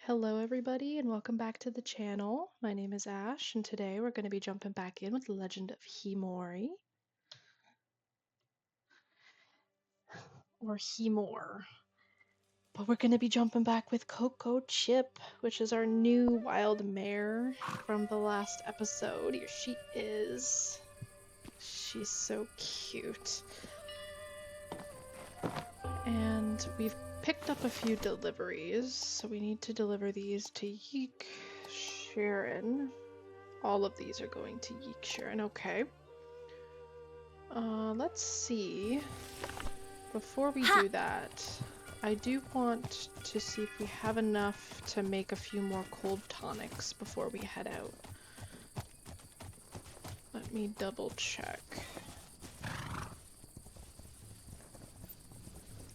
Hello everybody and welcome back to the channel. My name is Ash and today we're going to be jumping back in with the Legend of Khiimori, or Khiimor. But we're going to be jumping back with Coco Chip, which is our new wild mare from the last episode. Here she is. She's so cute. And we've picked up a few deliveries, so we need to deliver these to Yeek Sharon. All of these are going to Yeek Sharon, okay. Let's see. Before we do that, I do want to see if we have enough to make a few more cold tonics before we head out. Let me double check.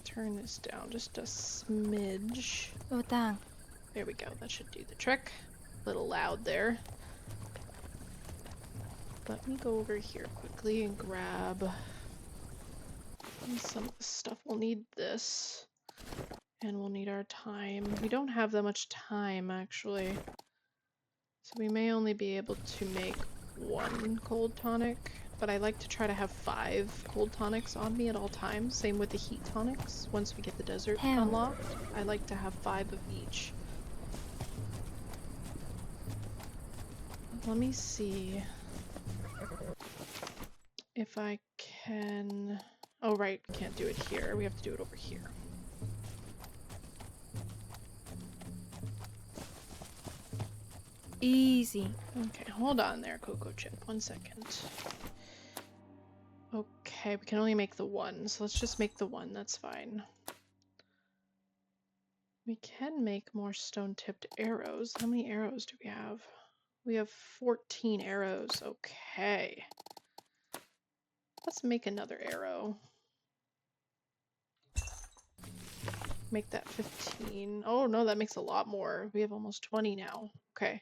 Turn this down just a smidge. Utang. There we go, that should do the trick. A little loud there. Let me go over here quickly and grab some of the stuff. We'll need this. And we'll need our time. We don't have that much time, actually. So we may only be able to make one cold tonic, but I like to try to have 5 cold tonics on me at all times. Same with the heat tonics. Once we get the desert unlocked, I like to have 5 of each. Let me see if I can... Oh, right, can't do it here. We have to do it over here. Easy. Okay, hold on there, Coco Chip. 1 second. Okay, we can only make the one, so let's just make the one, that's fine. We can make more stone-tipped arrows. How many arrows do we have? We have 14 arrows. Okay. Let's make another arrow. Make that 15. Oh no, that makes a lot more. We have almost 20 now. Okay.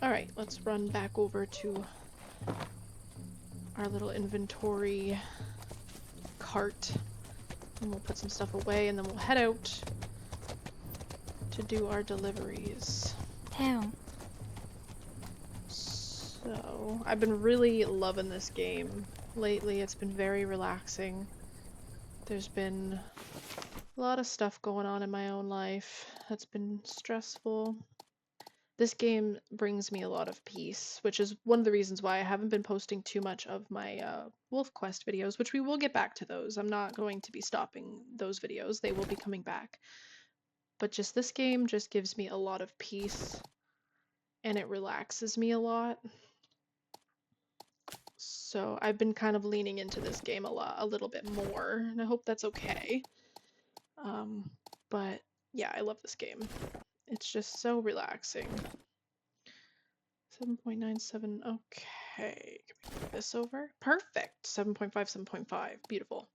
Alright, let's run back over to our little inventory cart. And we'll put some stuff away and then we'll head out to do our deliveries. Town. So, I've been really loving this game lately. It's been very relaxing. There's been a lot of stuff going on in my own life that's been stressful. This game brings me a lot of peace, which is one of the reasons why I haven't been posting too much of my Wolf Quest videos, which we will get back to those. I'm not going to be stopping those videos. They will be coming back. But just this game just gives me a lot of peace, and it relaxes me a lot. So I've been kind of leaning into this game a little bit more, and I hope that's okay. But yeah, I love this game. It's just so relaxing. 7.97, okay. Can we move this over? Perfect! 7.5, 7.5, beautiful.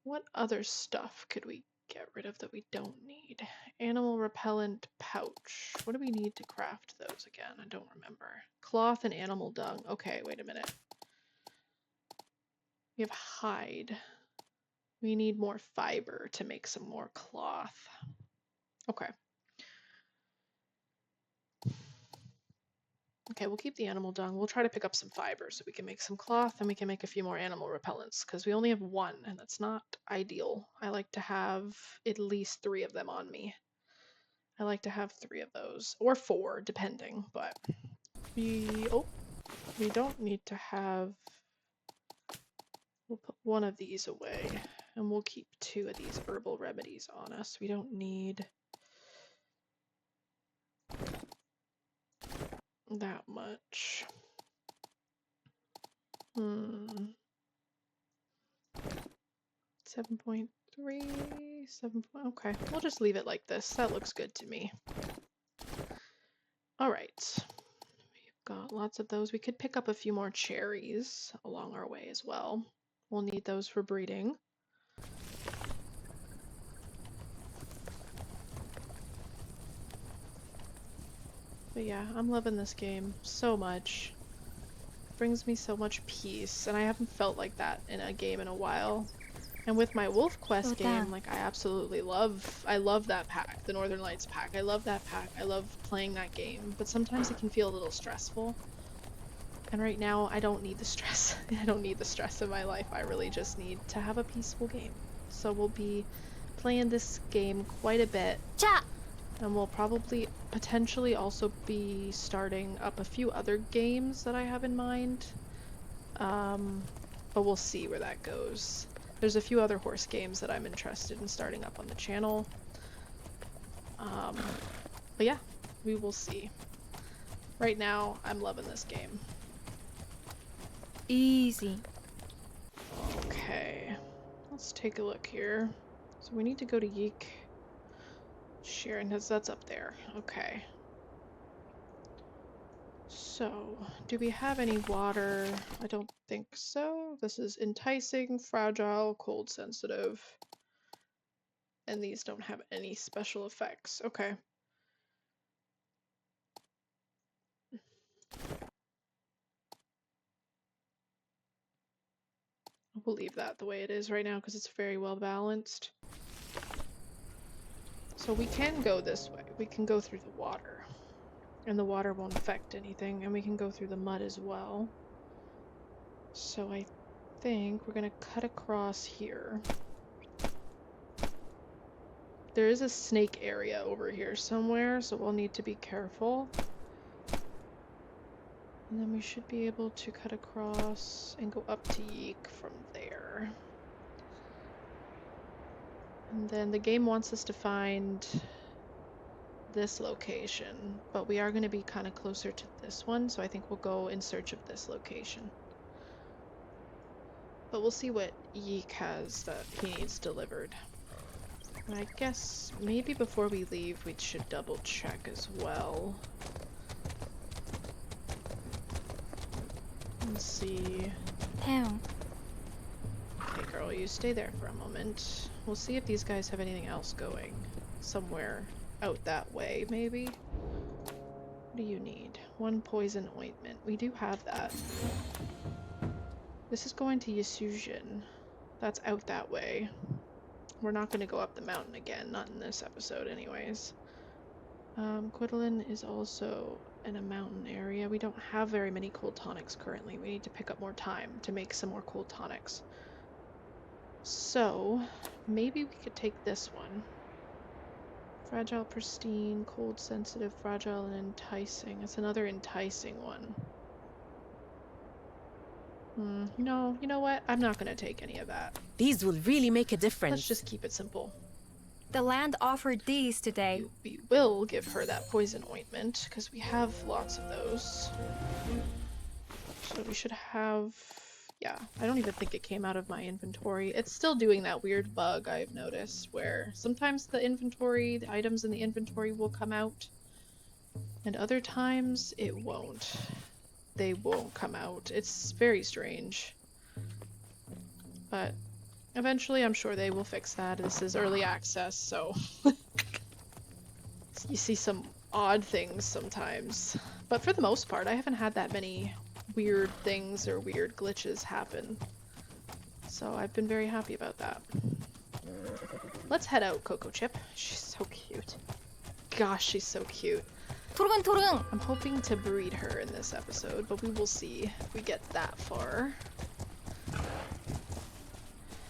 What other stuff could we get rid of that we don't need? Animal repellent pouch. What do we need to craft those again? I don't remember. Cloth and animal dung. Okay, wait a minute. We have hide. We need more fiber to make some more cloth. Okay. Okay, we'll keep the animal dung. We'll try to pick up some fiber so we can make some cloth and we can make a few more animal repellents because we only have 1 and that's not ideal. I like to have at least 3 of them on me. I like to have 3 of those, or 4 depending, but we don't need to have... We'll put 1 of these away and we'll keep 2 of these herbal remedies on us. We don't need that much. 7.3, 7. Okay, we'll just leave it like this. That looks good to me. All right, we've got lots of those. We could pick up a few more cherries along our way as well. We'll need those for breeding. But yeah, I'm loving this game so much. It brings me so much peace, and I haven't felt like that in a game in a while. And with my Wolf Quest game, like I love that pack, the Northern Lights pack. I love that pack. I love playing that game, but sometimes it can feel a little stressful. And right now, I don't need the stress. I don't need the stress in my life. I really just need to have a peaceful game. So we'll be playing this game quite a bit. And we'll probably potentially also be starting up a few other games that I have in mind. But we'll see where that goes. There's a few other horse games that I'm interested in starting up on the channel. But yeah, we will see. Right now, I'm loving this game. Easy. Okay, let's take a look here. So we need to go to Yeek. Sharon has that's up there. Okay. So, do we have any water? I don't think so. This is enticing, fragile, cold sensitive. And these don't have any special effects. Okay. We'll leave that the way it is right now because it's very well balanced. So we can go this way. We can go through the water. And the water won't affect anything. And we can go through the mud as well. So I think we're going to cut across here. There is a snake area over here somewhere, so we'll need to be careful. And then we should be able to cut across and go up to Yeek from there. And then the game wants us to find this location, but we are going to be kind of closer to this one, so I think we'll go in search of this location. But we'll see what Yeek has that he needs delivered. And I guess maybe before we leave, we should double check as well. Let's see. Town. Okay, girl, you stay there for a moment. We'll see if these guys have anything else going. Somewhere out that way, maybe? What do you need? 1 poison ointment. We do have that. This is going to Yasujin. That's out that way. We're not going to go up the mountain again, not in this episode anyways. Quidlin is also in a mountain area. We don't have very many cold tonics currently. We need to pick up more time to make some more cold tonics. So, maybe we could take this one. Fragile, pristine, cold sensitive, fragile, and enticing. It's another enticing one. No, you know what? I'm not going to take any of that. These will really make a difference. Let's just keep it simple. The land offered these today. We will give her that poison ointment, because we have lots of those. So we should have... Yeah, I don't even think it came out of my inventory. It's still doing that weird bug I've noticed, where sometimes the items in the inventory will come out, and other times it won't. They won't come out. It's very strange. But eventually I'm sure they will fix that. This is early access, so you see some odd things sometimes. But for the most part, I haven't had that many weird things or weird glitches happen. So I've been very happy about that. Let's head out, Coco Chip. She's so cute. Gosh, she's so cute. I'm hoping to breed her in this episode, but we will see if we get that far.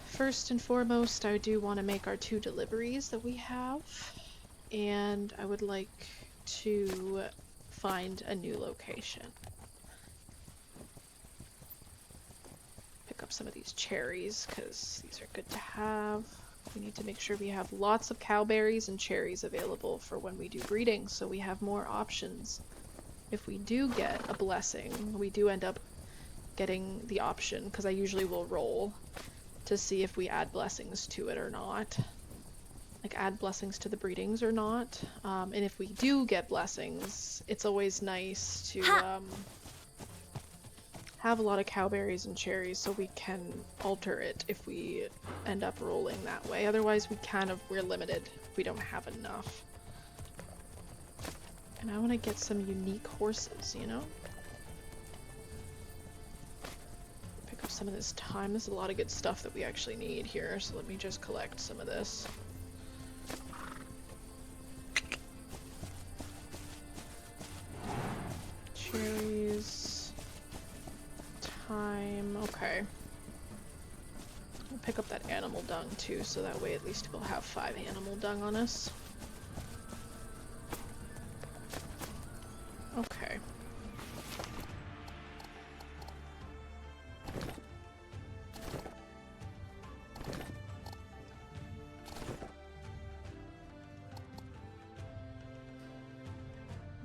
First and foremost, I do want to make our 2 deliveries that we have, and I would like to find a new location. Pick up some of these cherries, because these are good to have. We need to make sure we have lots of cowberries and cherries available for when we do breeding, so we have more options. If we do get a blessing, we do end up getting the option, because I usually will roll to see if we add blessings to it or not. Like add blessings to the breedings or not. And if we do get blessings, it's always nice to have a lot of cowberries and cherries so we can alter it if we end up rolling that way. Otherwise we're limited. We don't have enough. And I want to get some unique horses, you know? Pick some of this time. There's a lot of good stuff that we actually need here, so let me just collect some of this. Cherries. Time. Okay. I'll pick up that animal dung too, so that way at least we'll have 5 animal dung on us. Okay.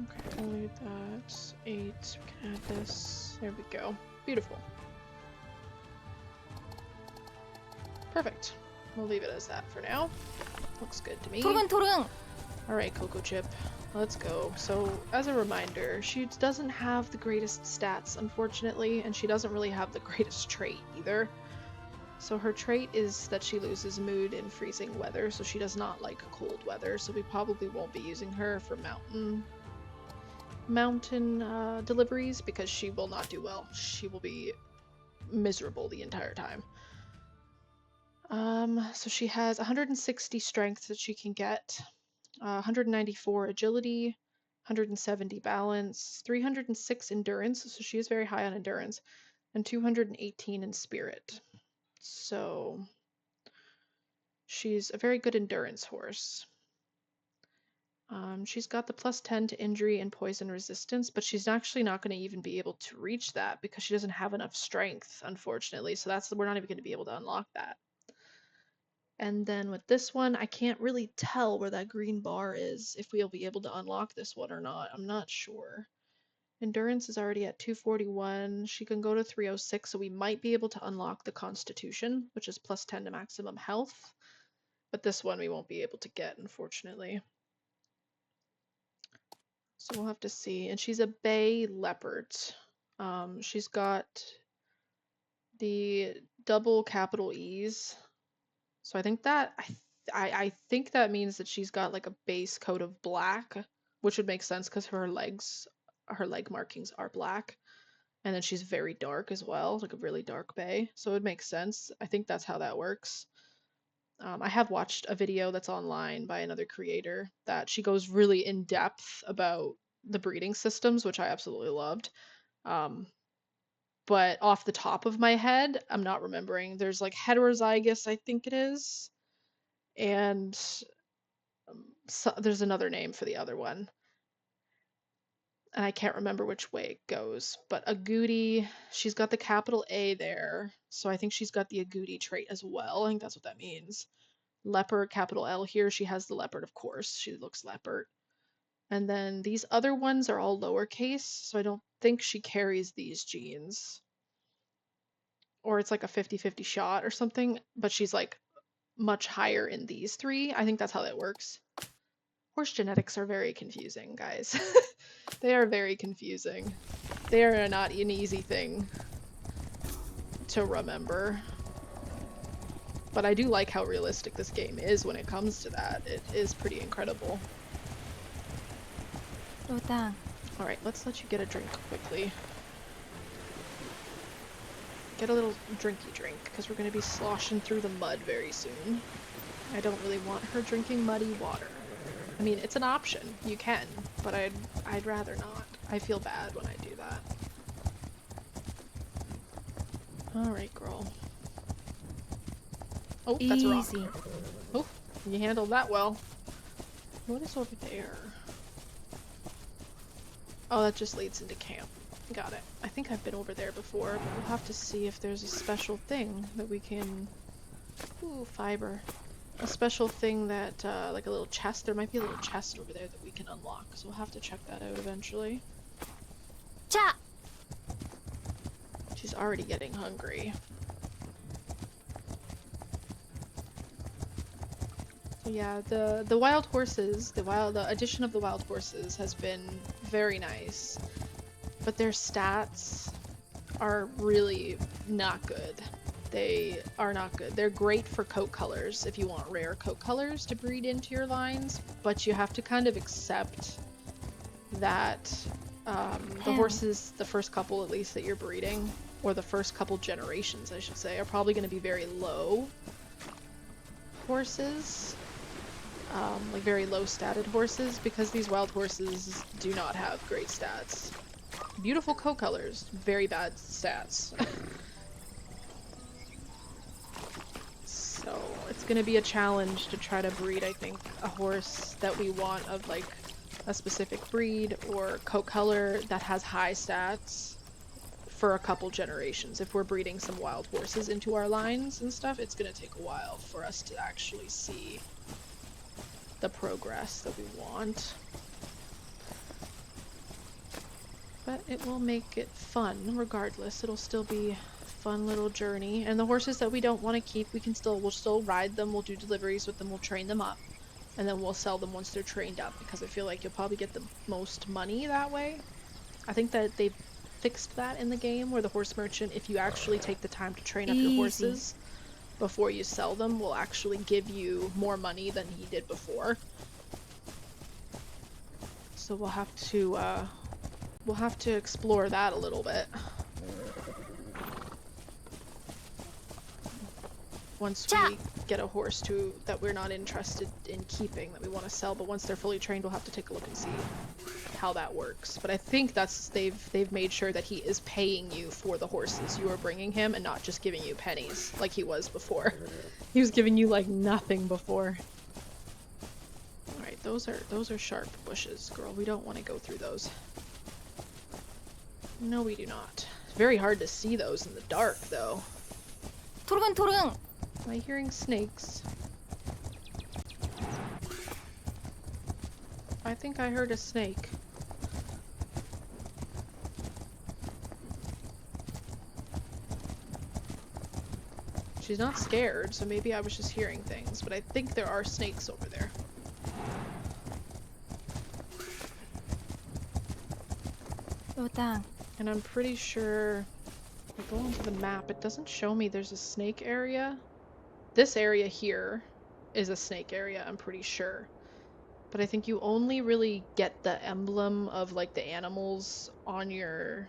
Okay, I'll leave that. 8. We can add this. There we go. Beautiful. Perfect. We'll leave it as that for now. Looks good to me. 토릉토릉! Alright, Cocoa Chip. Let's go. So, as a reminder, she doesn't have the greatest stats, unfortunately, and she doesn't really have the greatest trait either. So her trait is that she loses mood in freezing weather, so she does not like cold weather, so we probably won't be using her for mountain deliveries, because she will not do well. She will be miserable the entire time. So she has 160 strength that she can get, 194 agility, 170 balance, 306 endurance, so she is very high on endurance, and 218 in spirit. So she's a very good endurance horse. She's got the +10 to injury and poison resistance, but she's actually not going to even be able to reach that because she doesn't have enough strength, unfortunately. So we're not even going to be able to unlock that. And then with this one, I can't really tell where that green bar is, if we'll be able to unlock this one or not. I'm not sure. Endurance is already at 241. She can go to 306, so we might be able to unlock the Constitution, which is +10 to maximum health. But this one we won't be able to get, unfortunately. So we'll have to see. And she's a bay leopard. She's got the double capital E's. So I think that I think that means that she's got like a base coat of black, which would make sense because her leg markings are black. And then she's very dark as well, like a really dark bay. So it would make sense. I think that's how that works. I have watched a video that's online by another creator that she goes really in depth about the breeding systems, which I absolutely loved. But off the top of my head, I'm not remembering. There's like heterozygous, I think it is, and so, there's another name for the other one. And I can't remember which way it goes. But agouti, she's got the capital A there, so I think she's got the agouti trait as well. I think that's what that means. Leopard, capital L here, she has the leopard, of course. She looks leopard. And then these other ones are all lowercase, so I don't think she carries these genes. Or it's like a 50-50 shot or something, but she's like much higher in these 3. I think that's how that works. Horse genetics are very confusing, guys. They are very confusing. They are not an easy thing to remember. But I do like how realistic this game is when it comes to that. It is pretty incredible. 로당. Alright, let's let you get a drink quickly. Get a little drinky drink, because we're going to be sloshing through the mud very soon. I don't really want her drinking muddy water. I mean, it's an option. You can, but I'd rather not. I feel bad when I do that. Alright, girl. Oh, that's a rock. Easy. Oh, you handled that well. What is over there? Oh, that just leads into camp. Got it. I think I've been over there before, but we'll have to see if there's a special thing that we can... Ooh, fiber. A special thing that, like a little chest. There might be a little chest over there that we can unlock, so we'll have to check that out eventually. 자! She's already getting hungry. So yeah, the wild horses, the addition of the wild horses has been very nice, but their stats are really not good. They are not good. They're great for coat colors if you want rare coat colors to breed into your lines, but you have to kind of accept that the horses, the first couple at least that you're breeding, or the first couple generations, I should say, are probably going to be very low horses. Like very low statted horses, because these wild horses do not have great stats. Beautiful coat colors, very bad stats. So it's gonna be a challenge to try to breed, I think, a horse that we want of like a specific breed or coat color that has high stats for a couple generations. If we're breeding some wild horses into our lines and stuff, it's gonna take a while for us to actually see the progress that we want. But it will make it fun regardless. It'll still be a fun little journey. And the horses that we don't want to keep, we'll still ride them, we'll do deliveries with them, we'll train them up, and then we'll sell them once they're trained up, because I feel like you'll probably get the most money that way. I think that they've fixed that in the game, where the horse merchant, if you actually take the time to train up your Easy. horses before you sell them, will actually give you more money than he did before. So we'll have to explore that a little bit once we get a horse that we're not interested in keeping, that we want to sell, but once they're fully trained, we'll have to take a look and see how that works. But I think they've made sure that he is paying you for the horses you are bringing him, and not just giving you pennies like he was before. He was giving you like nothing before. All right, those are sharp bushes, girl. We don't want to go through those. No, we do not. It's very hard to see those in the dark, though. 토릉토릉. Am I hearing snakes? I think I heard a snake. She's not scared, so maybe I was just hearing things, but I think there are snakes over there. 요당. And I'm pretty sure, if I go onto the map, it doesn't show me there's a snake area. This area here is a snake area, I'm pretty sure. But I think you only really get the emblem of like the animals on your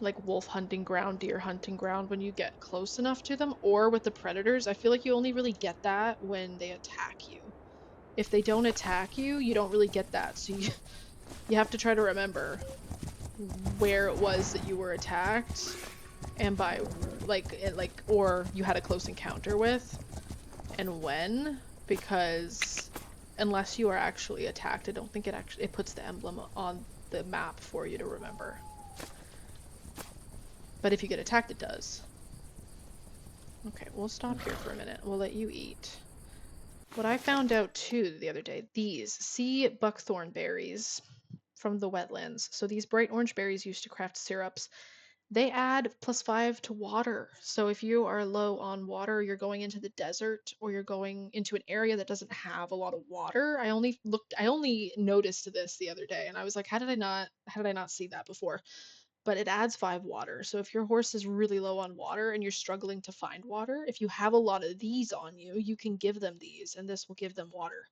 like wolf hunting ground, deer hunting ground, when you get close enough to them, or with the predators. I feel like you only really get that when they attack you. If they don't attack you, you don't really get that. So you have to try to remember where it was that you were attacked, and by or you had a close encounter with, and when, because unless you are actually attacked, I don't think it puts the emblem on the map for you to remember. But if you get attacked, it does. Okay, we'll stop here for a minute. We'll let you eat. What I found out too the other day, these sea buckthorn berries from the wetlands. So these bright orange berries used to craft syrups. They add +5 to water. So if you are low on water, you're going into the desert, or you're going into an area that doesn't have a lot of water. I only noticed this the other day, and I was like, how did I not see that before? But it adds 5 water. So if your horse is really low on water and you're struggling to find water, if you have a lot of these on you, you can give them these, and this will give them water,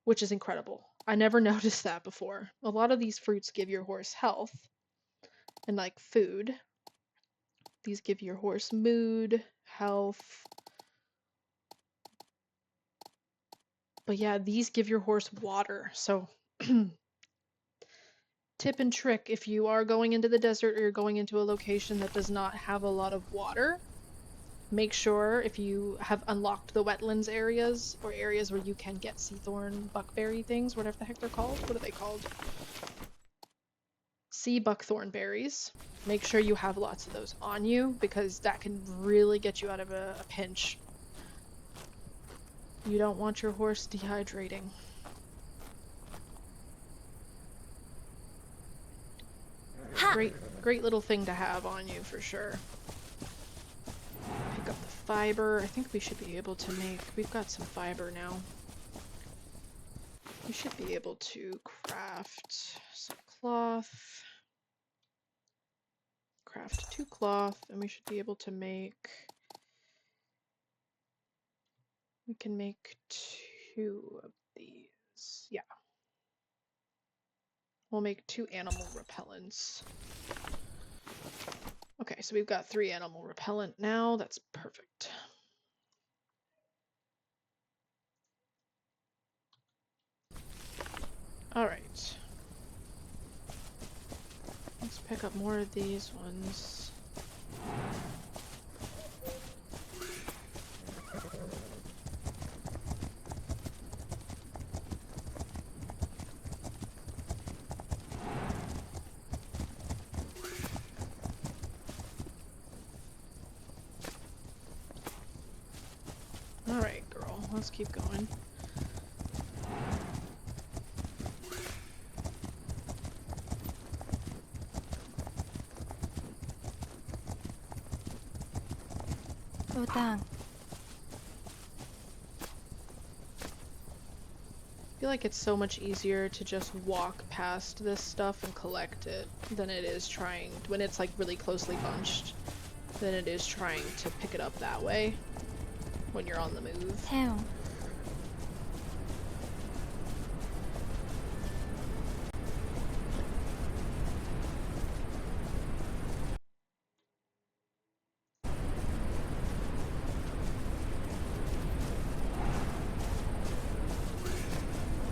which is incredible. I never noticed that before. A lot of these fruits give your horse health and like food. These give your horse mood, health. But yeah, these give your horse water. So tip and trick, if you are going into the desert or you're going into a location that does not have a lot of water, make sure, if you have unlocked the wetlands areas, or areas where you can get seathorn, buckberry things, whatever the heck they're called. What are they called? Sea buckthorn berries. Make sure you have lots of those on you, because that can really get you out of a pinch. You don't want your horse dehydrating. Ha! Great little thing to have on you for sure. Pick up the fiber. I think we should be able to we've got some fiber now. We should be able to craft some cloth. Craft 2 cloth, and we should be able to we can make 2 of these. Yeah. We'll make 2 animal repellents. Okay, so we've got 3 animal repellent now. That's perfect. All right. Let's pick up more of these ones. All right, girl. Let's keep going. Utang. I feel like it's so much easier to just walk past this stuff and collect it than it is trying, when it's like really closely bunched, than it is trying to pick it up that way when you're on the move. 태용.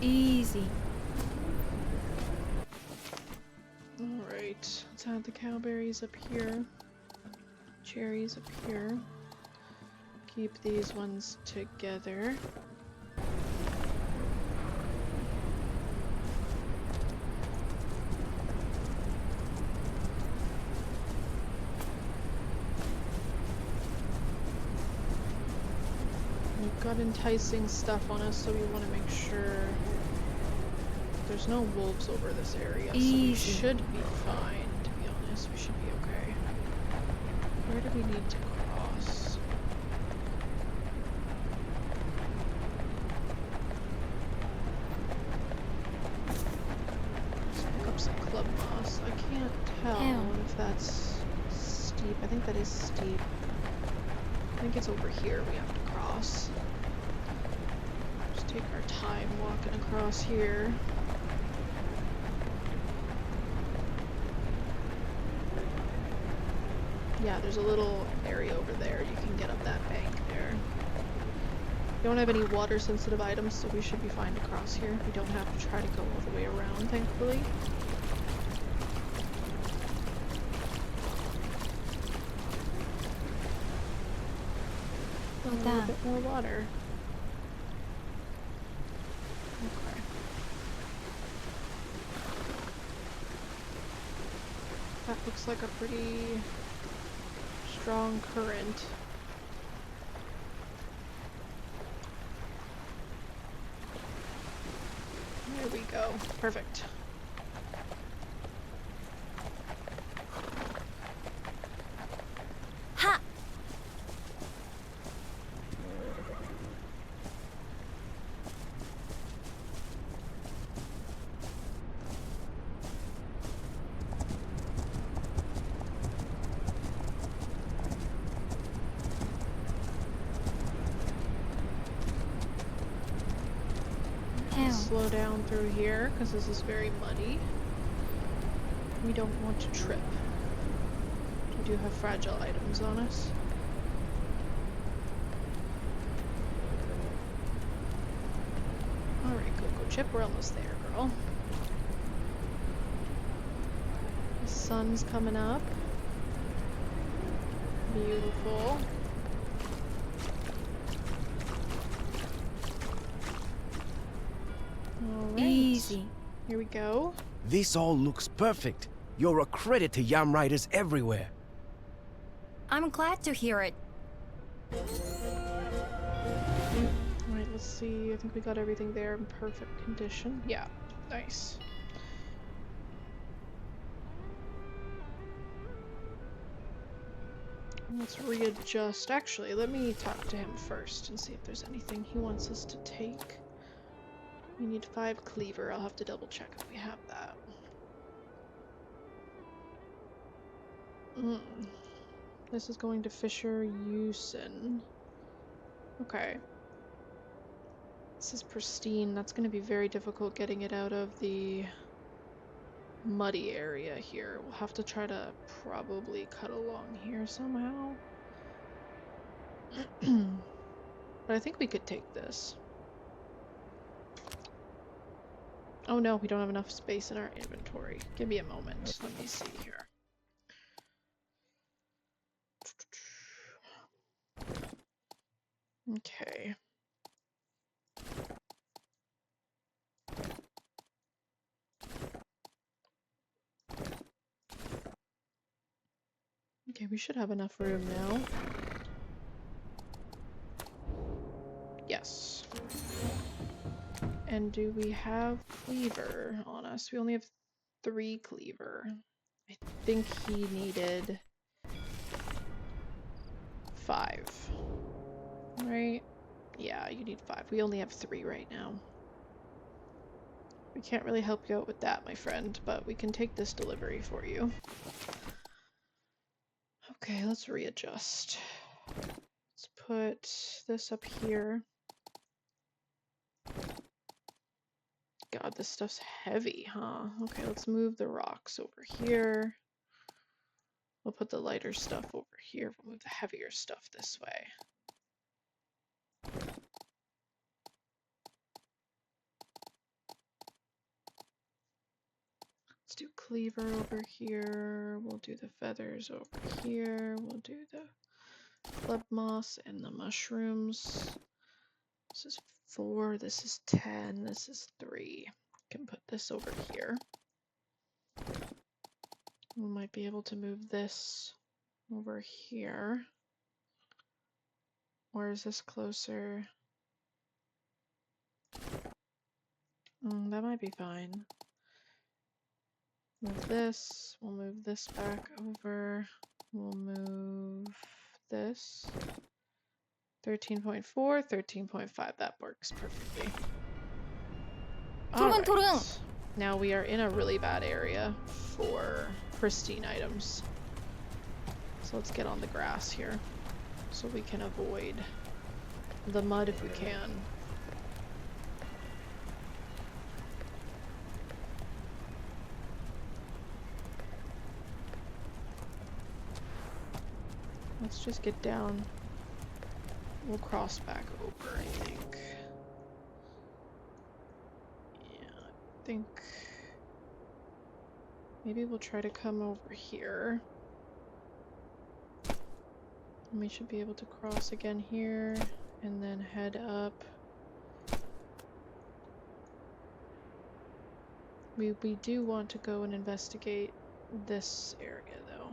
Easy. Alright, let's add the cowberries up here. Cherries up here. Keep these ones together. We've got enticing stuff on us, so we want to make sure there's no wolves over this area, so we Easy. should be fine, to be honest. We should be okay. Where do we need to cross? Let's pick up some club moss. I can't tell Ew. if that's steep. I think that is steep. I think it's over here we have to cross. Just take our time walking across here. Yeah, there's a little area over there. You can get up that bank there. We don't have any water sensitive items, so we should be fine to cross here. We don't have to try to go all the way around, thankfully. A little Utang. bit more water. Okay. That looks like a pretty strong current. There we go. Perfect. Ha! 태용. Slow down through here because this is very muddy. We don't want to trip. We do have fragile items on us. Alright, go Chip, we're almost there, girl. The sun's coming up. Beautiful. Alright. Easy. Here we go. This all looks perfect. You're a credit to Yam Riders everywhere. I'm glad to hear it. Alright, let's see. I think we got everything there in perfect condition. Yeah, nice. Let's readjust. Actually, let me talk to him first and see if there's anything he wants us to take. We need 5 cleaver. I'll have to double check if we have that. This is going to Fisher Yusin. Okay. This is pristine. That's going to be very difficult getting it out of the muddy area here. We'll have to try to probably cut along here somehow. But I think we could take this. Oh no, we don't have enough space in our inventory. Give me a moment. Let me see here. Okay. Okay, we should have enough room now. Yes. And do we have cleaver on us? We only have 3 cleaver. I think he needed 5. Right? Yeah, you need 5. We only have 3 right now. We can't really help you out with that, my friend, but we can take this delivery for you. Okay, let's readjust. Let's put this up here. God, this stuff's heavy, huh? Okay, let's move the rocks over here. We'll put the lighter stuff over here. We'll move the heavier stuff this way. Let's do cleaver over here. We'll do the feathers over here. We'll do the club moss and the mushrooms. This is 4, this is 10, this is 3. Can put this over here. We might be able to move this over here. Or is this closer? That might be fine. Move this. We'll move this back over. We'll move this. 13.4, 13.5. That works perfectly. Alright. Now we are in a really bad area for pristine items. So let's get on the grass here so we can avoid the mud if we can. Let's just get down. We'll cross back over, I think. Yeah, I think maybe we'll try to come over here. And we should be able to cross again here and then head up. We do want to go and investigate this area though.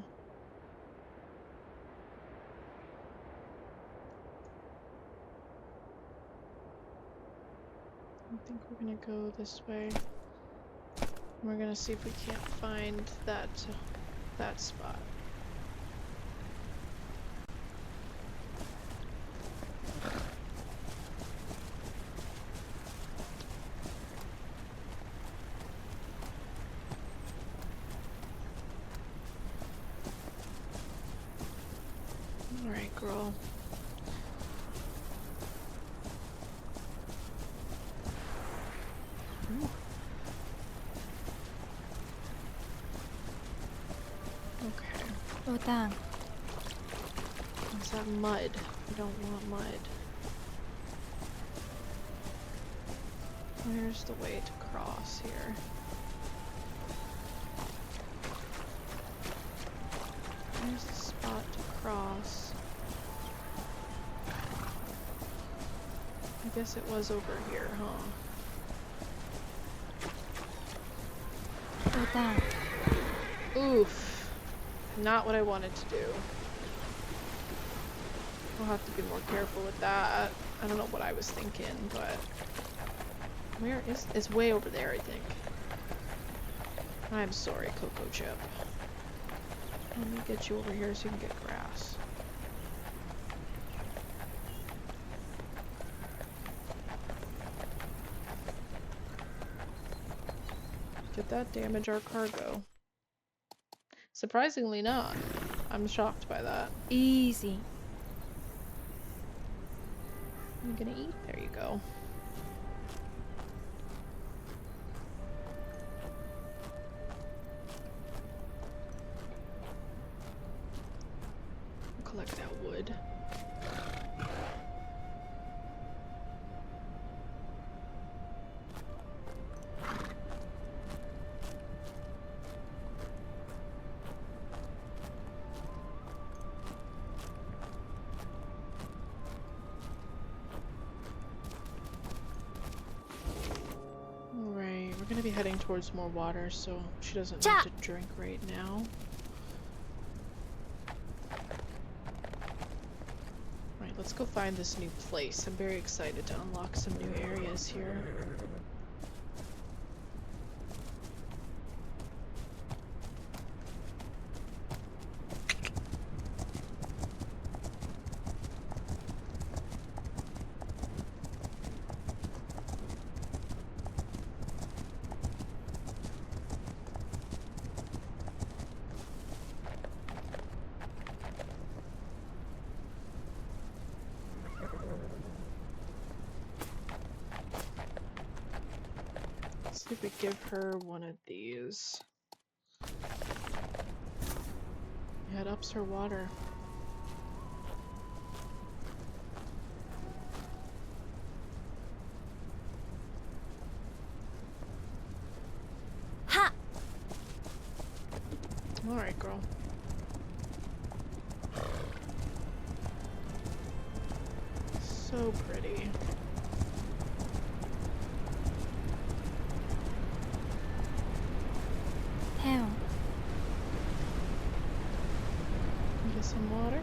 I think we're gonna go this way. We're gonna see if we can't find that spot. All right, girl. Ooh. Okay. Utang. Is that mud? We don't want mud. Where's the way to cross here? Where's the spot to cross? I guess it was over here, huh? Utang. Oof. Not what I wanted to do. We'll have to be more careful with that. I don't know what I was thinking, but... Where is... It's way over there, I think. I'm sorry, Cocoa Chip. Let me get you over here so you can get grass. Did that damage our cargo? Surprisingly not. I'm shocked by that. Easy. I'm gonna eat. There you go. gonna be heading towards more water, so she doesn't Ja. need to drink right now. Right, let's go find this new place. I'm very excited to unlock some new areas here. Let's see if we give her one of these. Yeah, it ups her water. Ha! Alright, girl. So pretty. Hell. Get some water.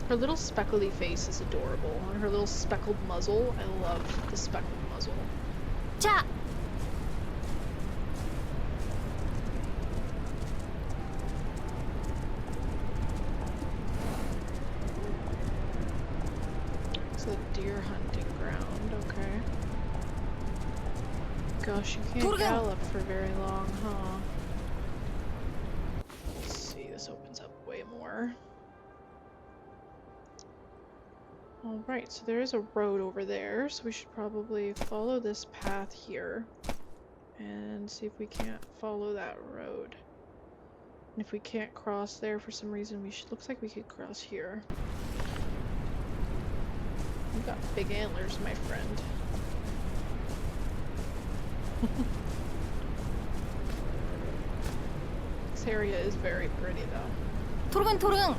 Her little speckly face is adorable, and her little speckled muzzle. I love the speckled muzzle. Ja. It's a deer hunting ground, okay. Gosh, you can't Turgan! gallop for very long, huh? Let's see, this opens up way more. Alright, so there is a road over there, so we should probably follow this path here and see if we can't follow that road. And if we can't cross there for some reason, looks like we could cross here. You've got big antlers, my friend. This area is very pretty though. 도르근 도르근.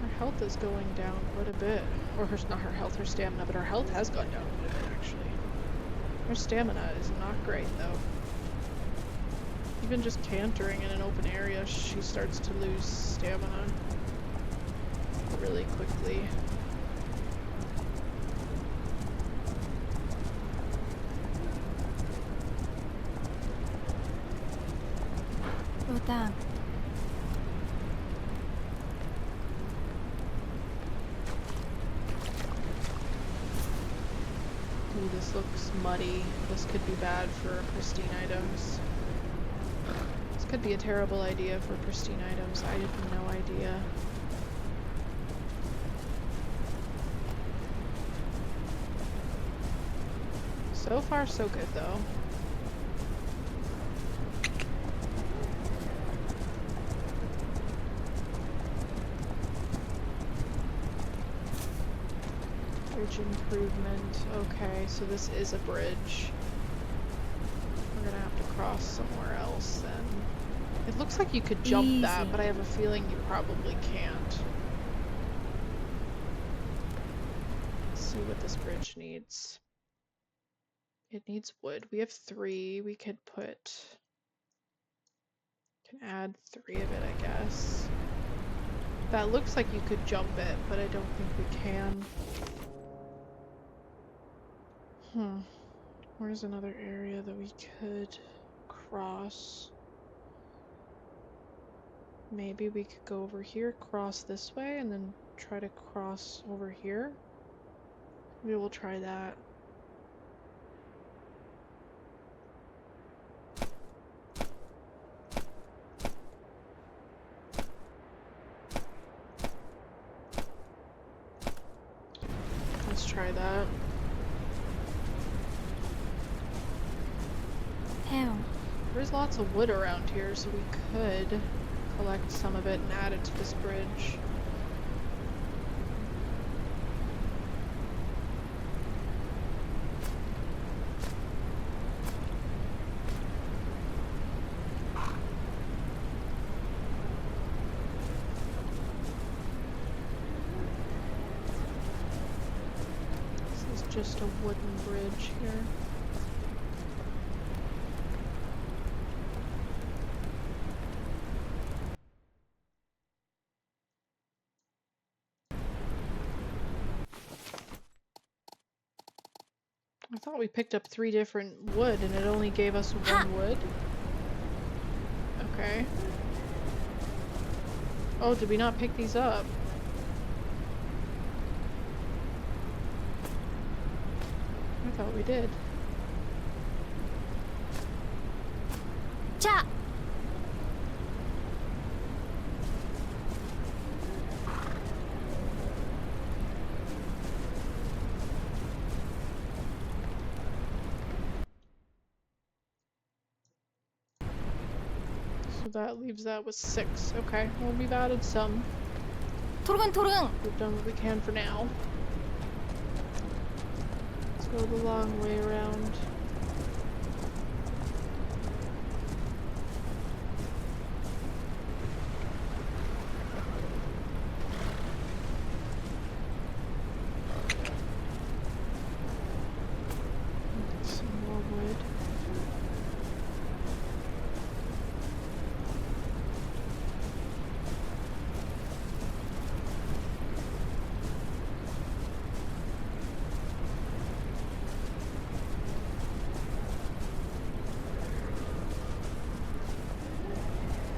Her health is going down quite a bit. Or not her health, her stamina, but her health has gone down quite a bit actually. Her stamina is not great though. Even just cantering in an open area, she starts to lose stamina really quickly. 도당. Ooh, this looks muddy. This could be bad for pristine items. This could be a terrible idea for pristine items. I have no idea. So far, so good, though. Bridge improvement. Okay, so this is a bridge. We're gonna have to cross somewhere else then. It looks like you could jump that, Easy. but I have a feeling you probably can't. Let's see what this bridge needs. It needs wood. We have 3. We could can add 3 of it, I guess. That looks like you could jump it, but I don't think we can. Where's another area that we could cross? Maybe we could go over here, cross this way, and then try to cross over here. Maybe we'll try that. Let's try that. Hell. There's lots of wood around here, so we could collect some of it and add it to this bridge. just a wooden bridge here. I thought we picked up 3 different wood and it only gave us 1 wood. Okay. Oh, did we not pick these up? I thought we did. 자, So that leaves that with 6. Okay, well we've added some. 토르근토르근. We've done what we can for now. Let's go the long way around. Some more wood.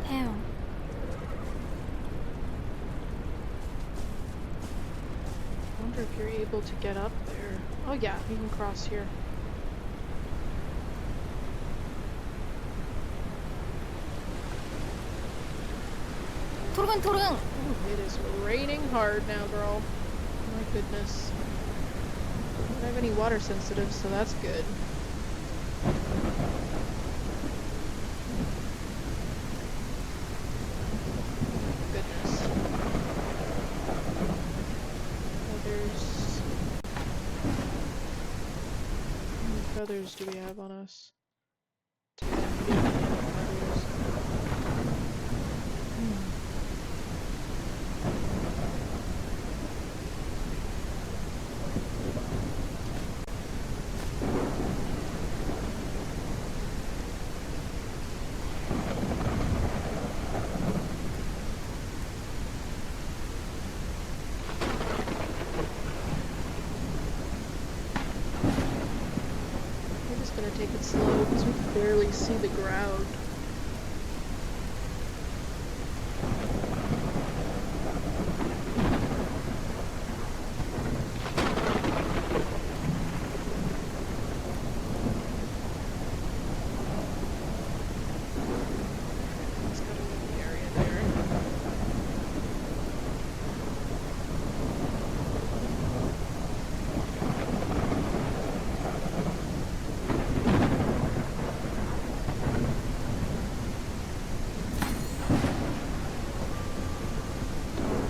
Damn. I wonder if you're able to get up there. Oh yeah, you can cross here. 토르근토르근. Ooh, it is raining hard now, girl. My goodness. I don't have any water sensitive, so that's good. Goodness. Feathers. How many feathers do we have on us? 10. We don't have any feathers. We're just gonna take it slow because we can barely see the ground. It's got a little area there.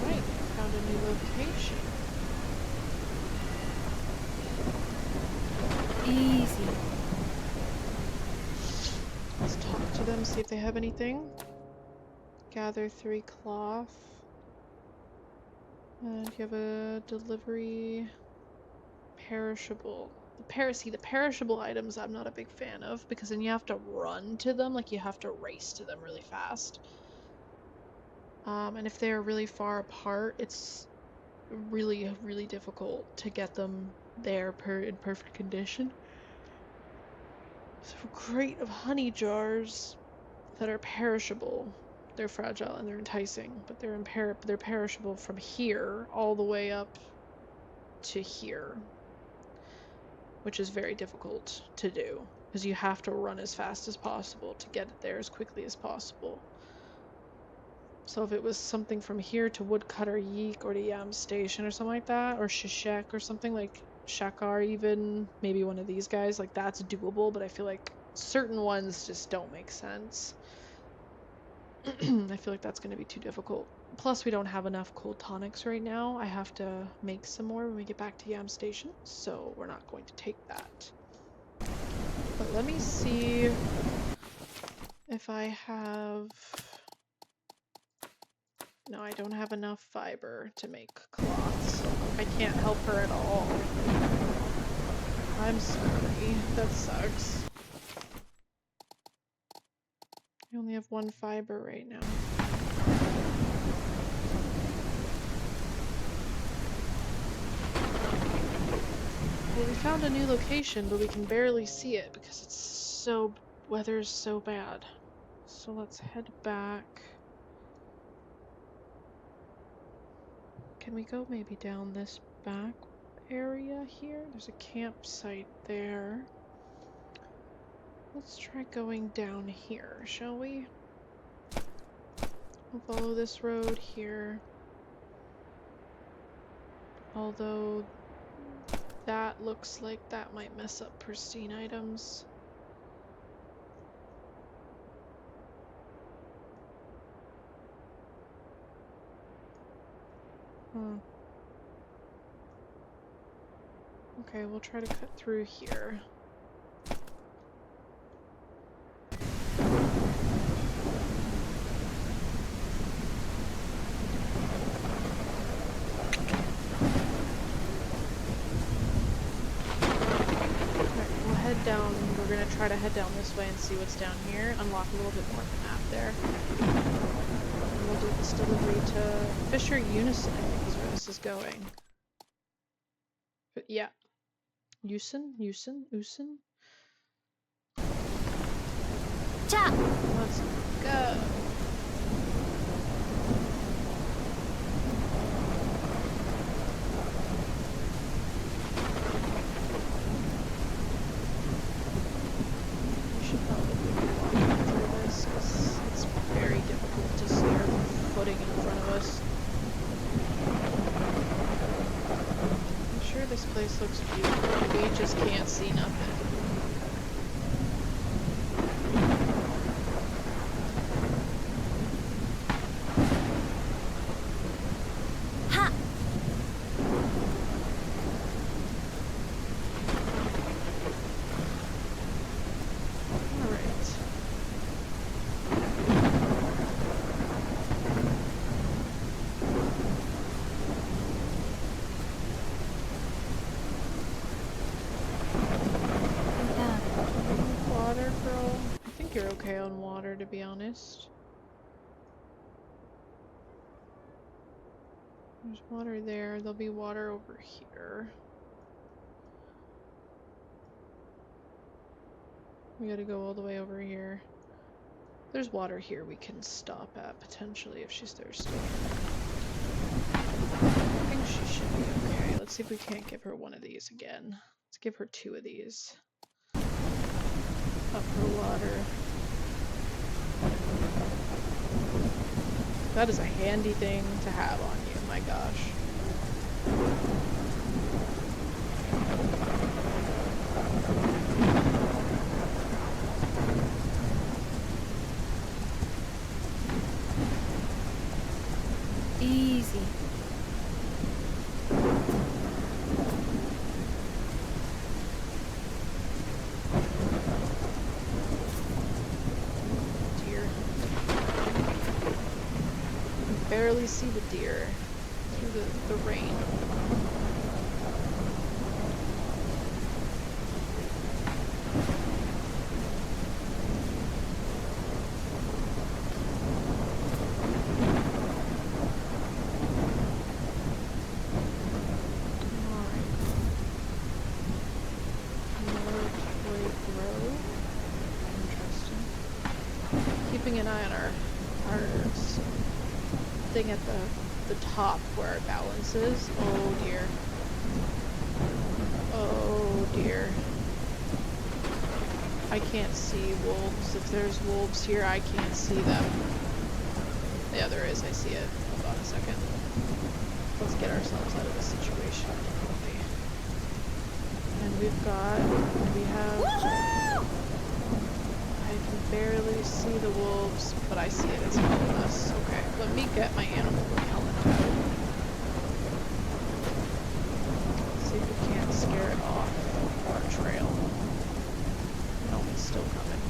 Alright, found a new location. Easy. Let's talk to them, see if they have anything. Gather 3 cloth. And you have a delivery perishable. The perishable items I'm not a big fan of because then you have to run to them, like you have to race to them really fast. And if they're really far apart, it's really, really difficult to get them there in perfect condition. So a crate of honey jars that are perishable. They're fragile and they're enticing, but they're perishable from here all the way up to here, which is very difficult to do because you have to run as fast as possible to get it there as quickly as possible. So if it was something from here to Woodcutter Yeek or to Yam Station or something like that, or Shishak or something like Shakar even, maybe one of these guys, like that's doable, but I feel like certain ones just don't make sense. I feel like that's going to be too difficult. Plus, we don't have enough cold tonics right now. I have to make some more when we get back to Yam Station, so we're not going to take that. But let me see if I have... No, I don't have enough fiber to make cloth, so I can't help her at all. I'm sorry. That sucks. I only have one fiber right now. Well, we found a new location, but we can barely see it because it's so... weather's so bad. So let's head back. Can we go maybe down this back area here? There's a campsite there. Let's try going down here, shall we? We'll follow this road here. Although that looks like that might mess up pristine items. Okay, we'll try to cut through here. Down, we're gonna try to head down this way and see what's down here. Unlock a little bit more of the map there. And we'll do this delivery to Fisher Unison, I think is where this is going. But yeah. Usin? 자, Let's go. This place looks beautiful. We just can't see nothing. 하! Alright. You're okay on water, to be honest. There's water there. There'll be water over here. We gotta go all the way over here. There's water here we can stop at, potentially, if she's thirsty. I think she should be okay. Let's see if we can't give her one of these again. Let's give her 2 of these. Up her water. That is a handy thing to have on you, my gosh. Easy. Barely see the deer through the rain. Keeping an eye on our thing at the top where our balance is. Oh dear. Oh dear. I can't see wolves. If there's wolves here, I can't see them. Yeah, there is. I see it. Hold on a second. Let's get ourselves out of this situation quickly. And we have... I can barely see the wolves, but I see it. It's following us. Okay, let me get my animal repellent out. See if we can't scare it off our trail. No, it's still coming.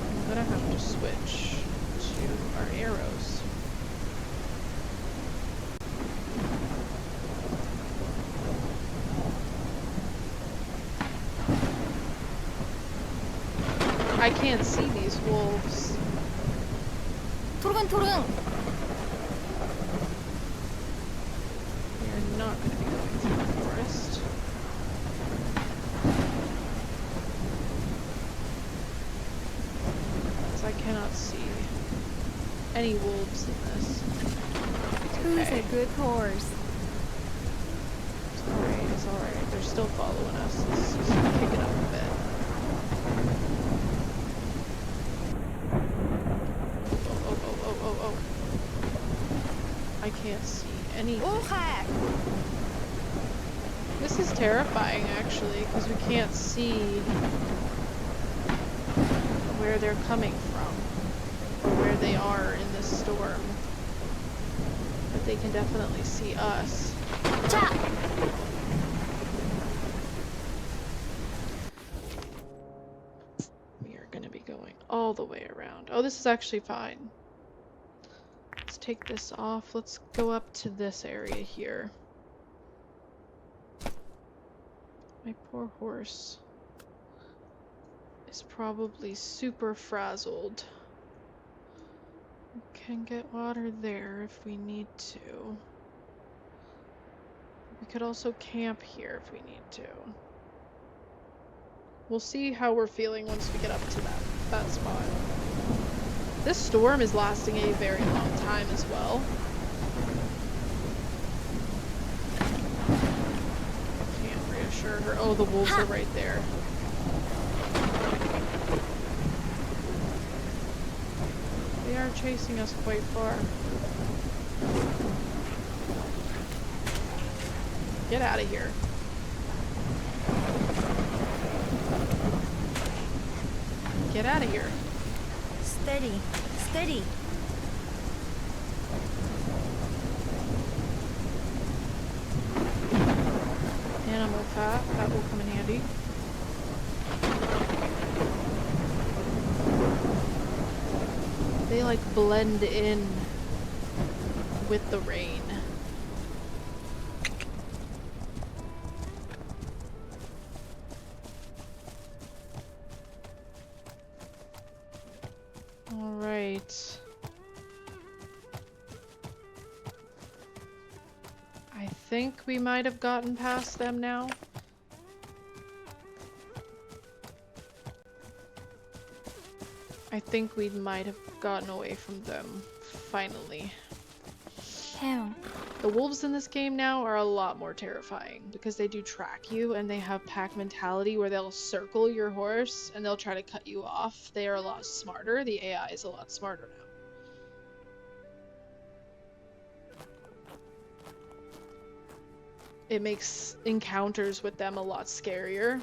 I'm gonna have to switch to our arrows. I can't see these wolves. 토르근 토르근. We are not going to be going through the forest. Because I cannot see any wolves in this. Who's Okay. a good horse? It's alright, it's alright. They're still following us. Let's just kick it up a bit. Oh. I can't see anything. Oga. This is terrifying, actually, because we can't see where they're coming from or where they are in this storm. But they can definitely see us. 자. We are going to be going all the way around. Oh, this is actually fine. Let's take this off. Let's go up to this area here. My poor horse is probably super frazzled. We can get water there if we need to. We could also camp here if we need to. We'll see how we're feeling once we get up to that spot. This storm is lasting a very long time as well. Can't reassure her. Oh, the wolves are right there. They are chasing us quite far. Get out of here. Get out of here. Steady. Steady. Animal fat. That will come in handy. They like blend in with the rain. All right. I think we might have gotten past them now. I think we might have gotten away from them, finally. 태양. The wolves in this game now are a lot more terrifying because they do track you and they have pack mentality where they'll circle your horse and they'll try to cut you off. They are a lot smarter. The AI is a lot smarter now. It makes encounters with them a lot scarier.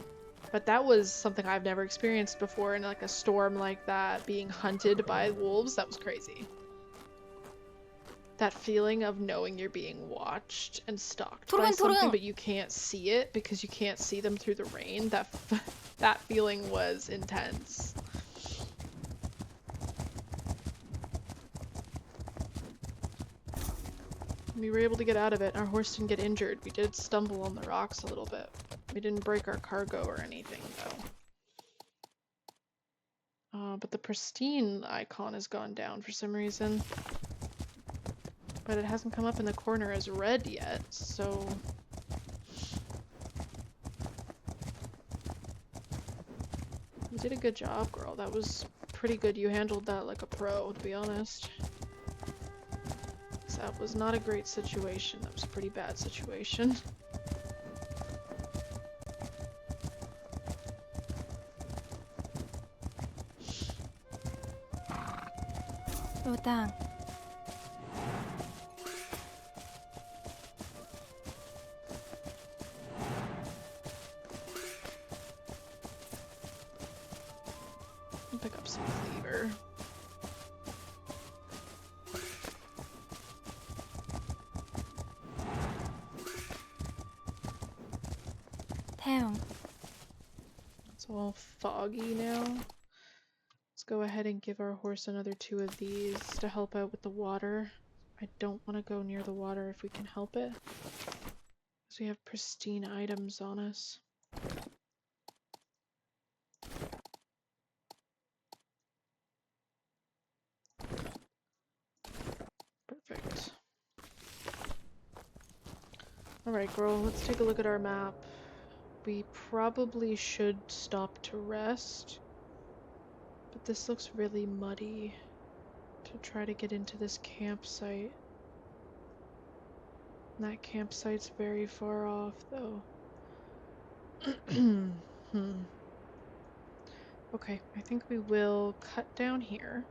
But that was something I've never experienced before in like a storm like that, being hunted by wolves. That was crazy. That feeling of knowing you're being watched and stalked by something, but you can't see it because you can't see them through the rain. That feeling was intense. We were able to get out of it. Our horse didn't get injured. We did stumble on the rocks a little bit. We didn't break our cargo or anything, though. But the pristine icon has gone down for some reason. But it hasn't come up in the corner as red yet, so... You did a good job, girl. That was pretty good. You handled that like a pro, to be honest. That was not a great situation. That was a pretty bad situation. 로당. I'll pick up some cleaver. 태양. It's all foggy now. Let's go ahead and give our horse another 2 of these to help out with the water. I don't want to go near the water if we can help it, because we have pristine items on us. Alright, girl, let's take a look at our map. We probably should stop to rest. But this looks really muddy to try to get into this campsite. And that campsite's very far off, though. Okay, I think we will cut down here.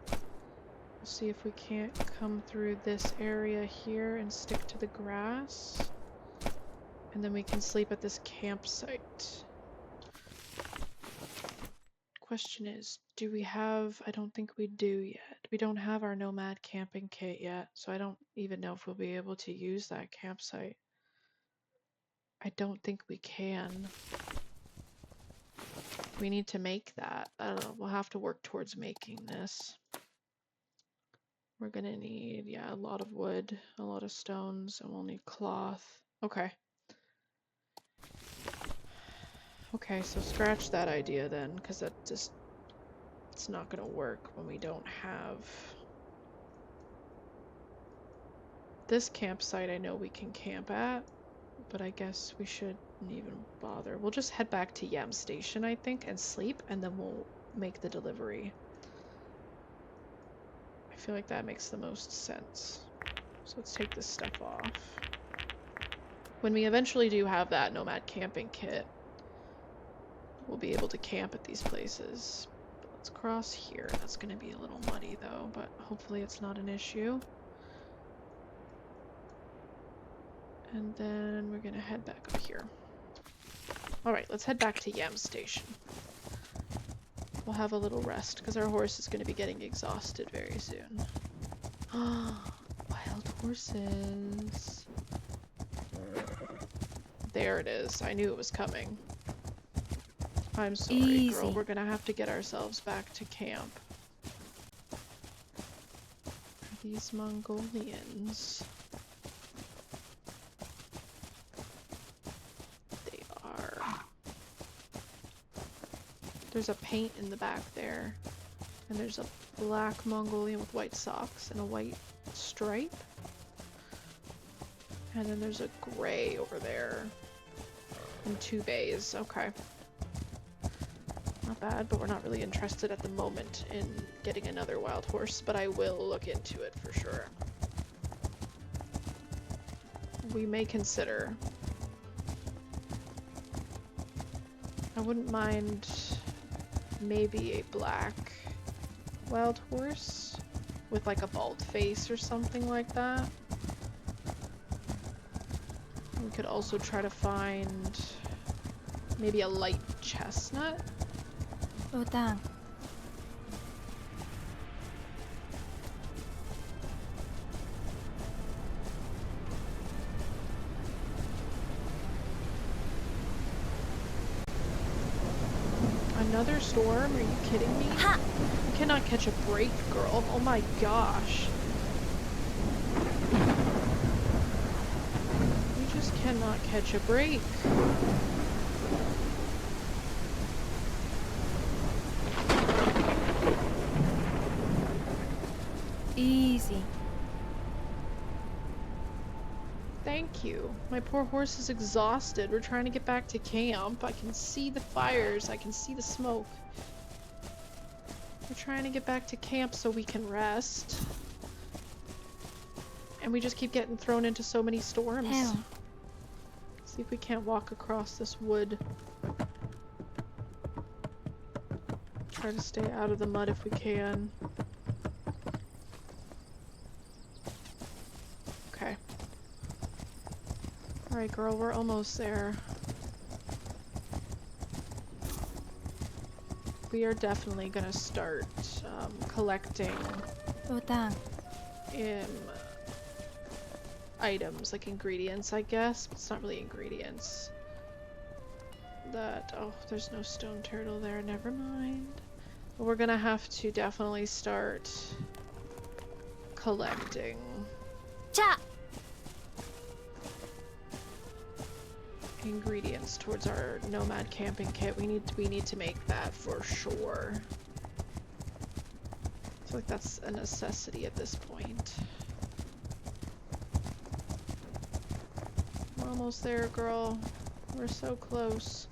We'll see if we can't come through this area here and stick to the grass. And then we can sleep at this campsite. Question is, do we have... I don't think we do yet. We don't have our nomad camping kit yet, so I don't even know if we'll be able to use that campsite. I don't think we can. We need to make that. I don't know. We'll have to work towards making this. We're gonna need, yeah, a lot of wood, a lot of stones, and we'll need cloth. Okay. Okay, so scratch that idea then, because that just... it's not gonna work when we don't have... This campsite I know we can camp at, but I guess we shouldn't even bother. We'll just head back to Yam Station, I think, and sleep, and then we'll make the delivery. I feel like that makes the most sense. So let's take this stuff off. When we eventually do have that nomad camping kit, we'll be able to camp at these places. But let's cross here. That's going to be a little muddy though, but hopefully it's not an issue. And then we're going to head back up here. Alright, let's head back to Yam Station. We'll have a little rest, because our horse is going to be getting exhausted very soon. Wild horses. There it is. I knew it was coming. I'm sorry, girl. We're going to have to get ourselves back to camp. These Mongolians. There's a paint in the back there, and there's a black Mongolian with white socks and a white stripe, and then there's a gray over there and 2 bays. Okay, not bad, but we're not really interested at the moment in getting another wild horse, but I will look into it for sure. We may consider. I wouldn't mind maybe a black wild horse with like a bald face or something like that. We could also try to find maybe a light chestnut. Utang. Another storm? Are you kidding me? Ha! You cannot catch a break, girl. Oh my gosh. You just cannot catch a break. Easy. Thank you. My poor horse is exhausted. We're trying to get back to camp. I can see the fires. I can see the smoke. We're trying to get back to camp so we can rest. And we just keep getting thrown into so many storms. Hell. See if we can't walk across this wood. Try to stay out of the mud if we can. Okay. Alright, girl, we're almost there. We are definitely gonna start collecting Utang. items, like ingredients, I guess. But it's not really ingredients. Oh, there's no stone turtle there, never mind. But we're gonna have to definitely start collecting. Cha! Ingredients towards our nomad camping kit. We need to make that for sure. I feel like that's a necessity at this point. almost there, girl. We're so close.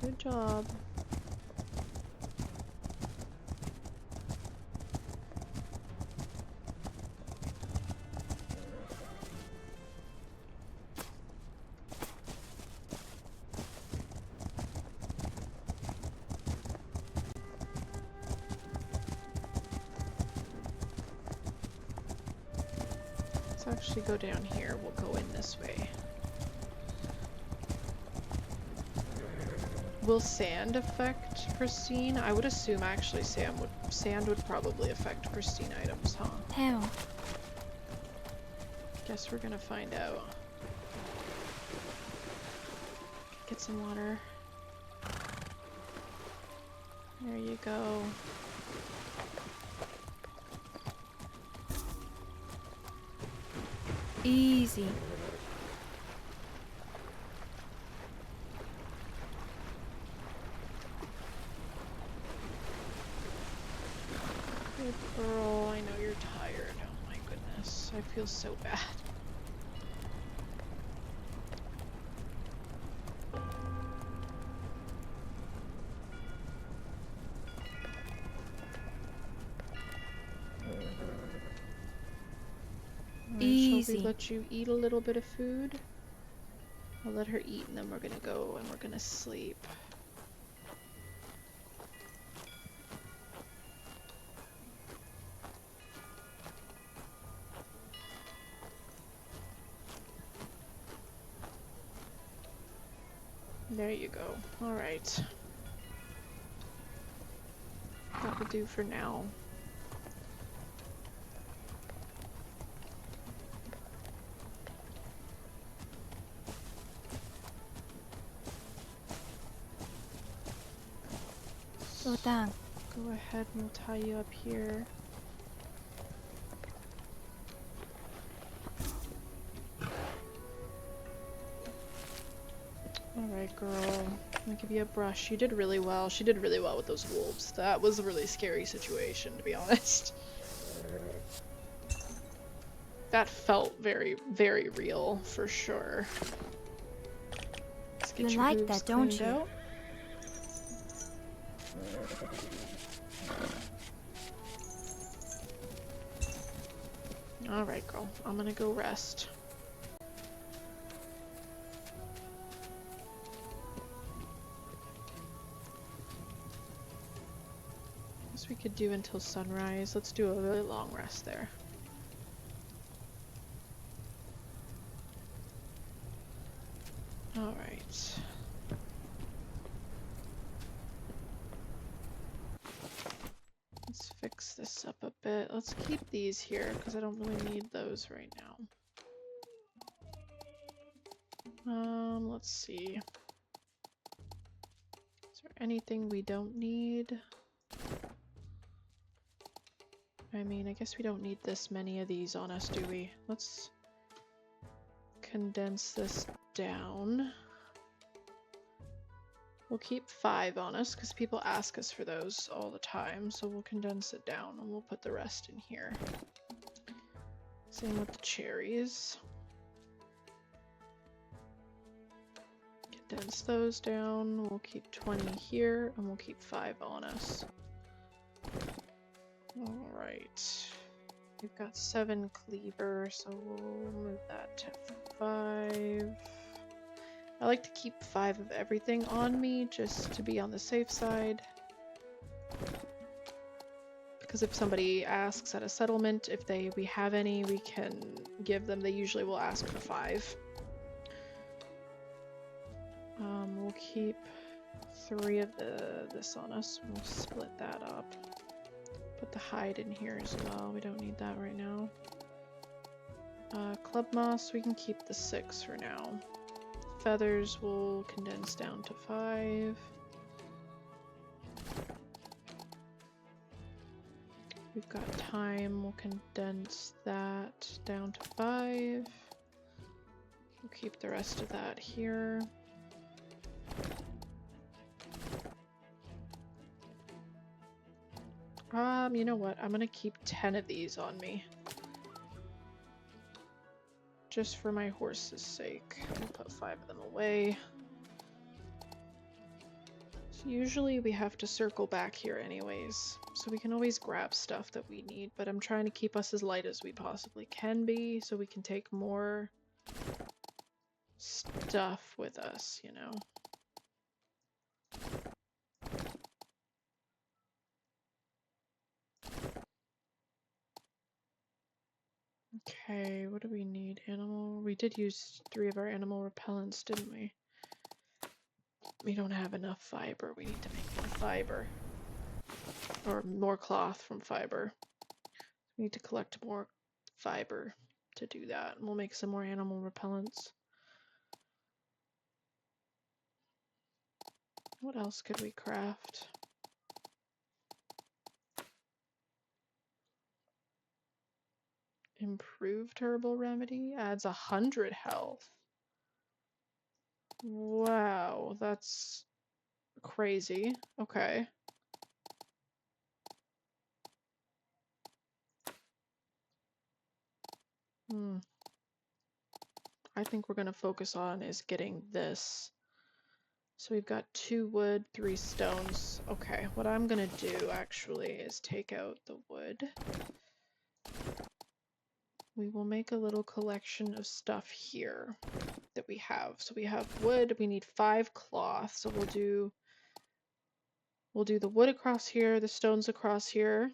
Good job. Let's actually go down here. We'll go in this way. Will sand affect pristine? I would assume actually sand would probably affect pristine items, huh? 10 Guess we're gonna find out. Get some water. There you go. easy. Good girl, I know you're tired. Oh my goodness, I feel so bad. Alright, shall Easy. we let you eat a little bit of food? I'll let her eat and then we're gonna go and we're gonna sleep. There you go. Alright. That will do for now. Utang. Go ahead and we'll tie you up here. Alright, girl. I'm gonna give you a brush. You did really well. She did really well with those wolves. That was a really scary situation, to be honest. That felt very, very real, for sure. Let's get You your like hooves that, don't cleaned you? out. Alright, girl. I'm gonna go rest. Guess we could do until sunrise. Let's do a really long rest there. Alright. Let's fix this up a bit. Let's keep these here because I don't really need those right now. Let's see. Is there anything we don't need? I mean, I guess we don't need this many of these on us, do we? Let's condense this down. We'll keep 5 on us because people ask us for those all the time, so we'll condense it down and we'll put the rest in here. Same with the cherries. Condense those down. We'll keep 20 here and we'll keep 5 on us. Alright. We've got 7 cleaver, so we'll move that to 5. I like to keep 5 of everything on me just to be on the safe side. Because if somebody asks at a settlement if we have any, we can give them. They usually will ask for 5. We'll keep 3 of this on us. We'll split that up. Put the hide in here as well. We don't need that right now. Club moss, we can keep the 6 for now. Feathers will condense down to 5. We've got thyme, we'll condense that down to 5. We'll keep the rest of that here. You know what? I'm gonna keep 10 of these on me. Just for my horse's sake. I'll put 5 of them away. So usually we have to circle back here anyways. So we can always grab stuff that we need, but I'm trying to keep us as light as we possibly can be so we can take more stuff with us, you know? Okay, what do we need? Animal. We did use 3 of our animal repellents, didn't we? We don't have enough fiber. We need to make more fiber. Or more cloth from fiber. We need to collect more fiber to do that. And we'll make some more animal repellents. What else could we craft? Improved herbal remedy adds 100 health. Wow, that's crazy. Okay. I think we're going to focus on is getting this. So we've got 2 wood, 3 stones. Okay, what I'm going to do actually is take out the wood. We will make a little collection of stuff here that we have. So we have wood, we need 5 cloth. So we'll do the wood across here, the stones across here.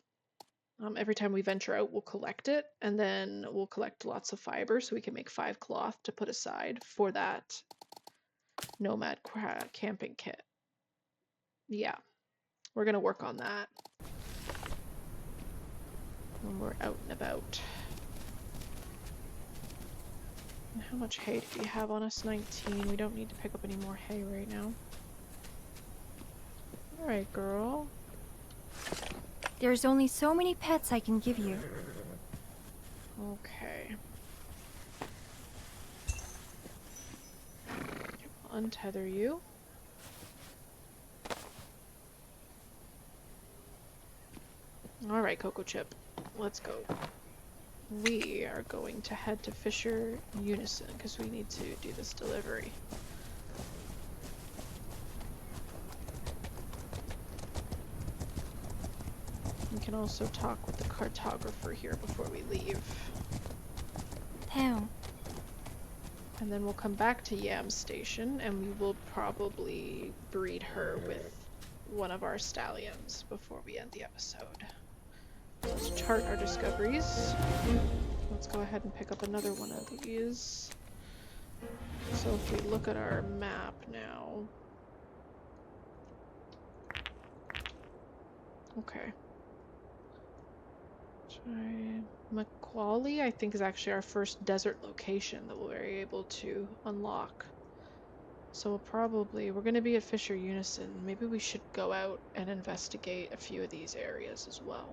Every time we venture out, we'll collect it, and then we'll collect lots of fiber so we can make 5 cloth to put aside for that nomad camping kit. Yeah, we're gonna work on that when we're out and about. And how much hay do we have on us? 19. We don't need to pick up any more hay right now. Alright, girl. There's only so many pets I can give you. Okay. Untether you. Alright, Cocoa Chip. Let's go. We are going to head to Fisher Unison because we need to do this delivery. We can also talk with the cartographer here before we leave. Town. And then we'll come back to Yam Station and we will probably breed her with one of our stallions before we end the episode. Let's chart our discoveries. Let's go ahead and pick up another one of these. So if we look at our map now. Okay. Macaulay, I think, is actually our first desert location that we're able to unlock. So we're going to be at Fisher Unison. Maybe we should go out and investigate a few of these areas as well.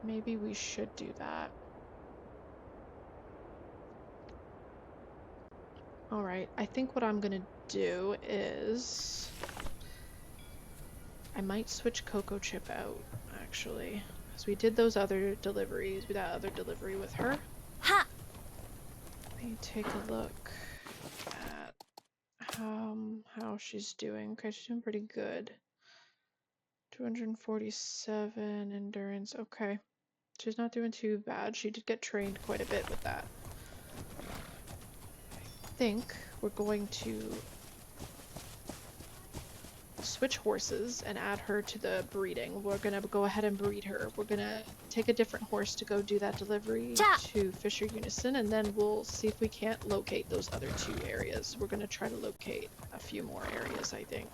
Maybe we should do that. Alright, I think what I'm gonna do is I might switch Cocoa Chip out, actually. Because we did those other deliveries, that other delivery with her. Ha! Let me take a look at how she's doing. Okay, she's doing pretty good. 247 endurance. Okay. She's not doing too bad. She did get trained quite a bit with that. I think we're going to switch horses and add her to the breeding. We're gonna go ahead and breed her. We're gonna take a different horse to go do that delivery to Fisher Unison, and then we'll see if we can't locate those other 2 areas. We're gonna try to locate a few more areas, I think.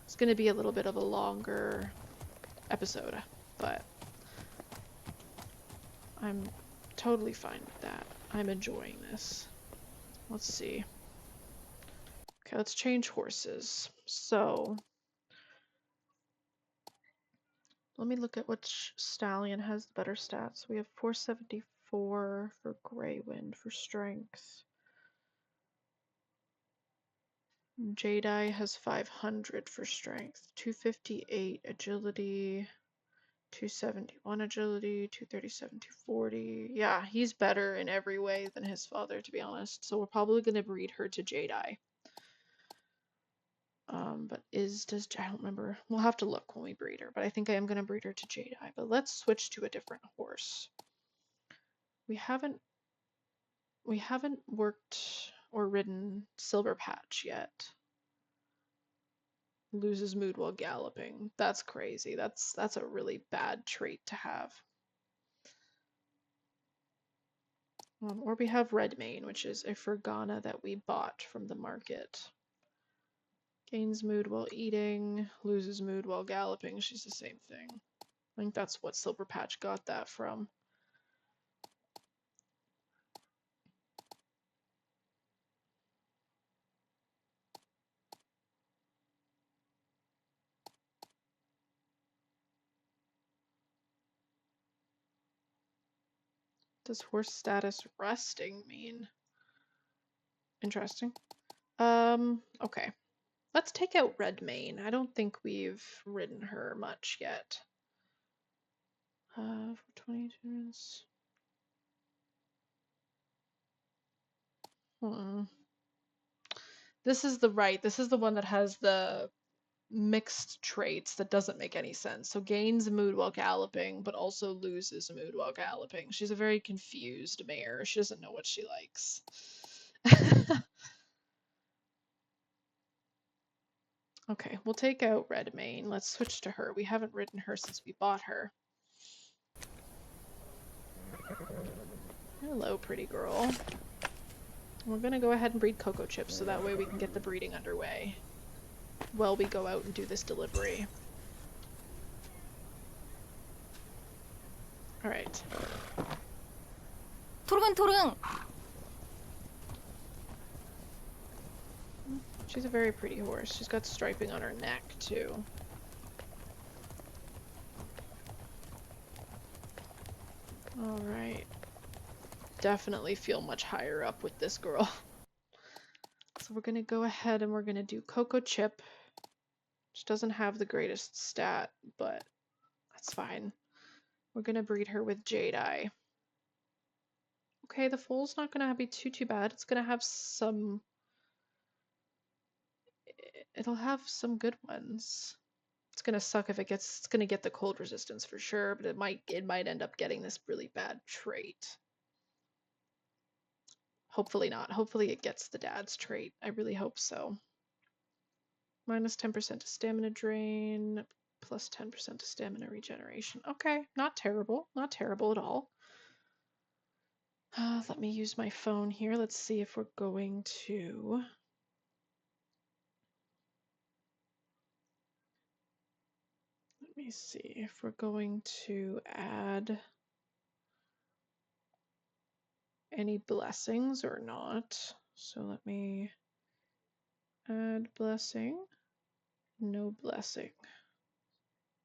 It's gonna be a little bit of a longer episode, but I'm totally fine with that. I'm enjoying this. Let's see. Okay, let's change horses. So, let me look at which stallion has the better stats. We have 474 for Grey Wind for strength. Jedi has 500 for strength, 258 agility, 271 agility, 237, 240. Yeah, he's better in every way than his father, to be honest. So we're probably going to breed her to Jedi. But I don't remember. We'll have to look when we breed her, but I think I am going to breed her to Jedi. But let's switch to a different horse. We haven't worked or ridden Silver Patch yet. Loses mood while galloping. That's crazy. That's a really bad trait to have. Or we have Redmane, which is a Fergana that we bought from the market. Gains mood while eating, loses mood while galloping. She's the same thing. I think that's what Silver Patch got that from. Does horse status resting mean? Interesting. Okay. Let's take out Redmane. I don't think we've ridden her much yet. For 22 minutes. This is the one that has the mixed traits that doesn't make any sense. So gains mood while galloping, but also loses mood while galloping. She's a very confused mare. She doesn't know what she likes. Okay, we'll take out Redmane. Let's switch to her. We haven't ridden her since we bought her. Hello, pretty girl. We're gonna go ahead and breed Cocoa Chips so that way we can get the breeding underway while we go out and do this delivery. Alright. 도릉! She's a very pretty horse. She's got striping on her neck, too. Alright. Definitely feel much higher up with this girl. So we're gonna go ahead and we're gonna do Cocoa Chip. Which doesn't have the greatest stat, but that's fine. We're gonna breed her with Jedi. Okay, the foal's not gonna be too bad. It's gonna have some... It'll have some good ones. It's gonna suck if it's gonna get the cold resistance for sure, but it might end up getting this really bad trait. Hopefully not. Hopefully it gets the dad's trait. I really hope so. Minus 10% to stamina drain, plus 10% to stamina regeneration. Okay, not terrible. Not terrible at all. Let me use my phone here. Let's see if we're going to... Let me see if we're going to add any blessings or not. So let me add blessing. No blessing.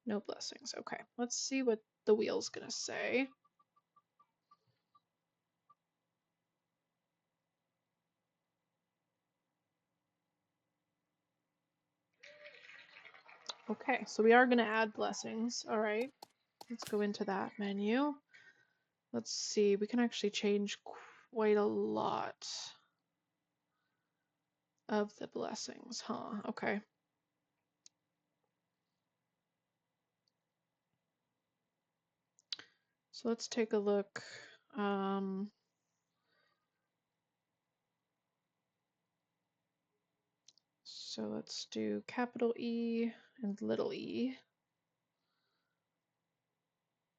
No blessings. Okay, let's see what the wheel's gonna say. Okay, so we are gonna add blessings. All right, let's go into that menu. Let's see, we can actually change quite a lot of the blessings, huh? Okay. So let's take a look. So let's do capital E and little e.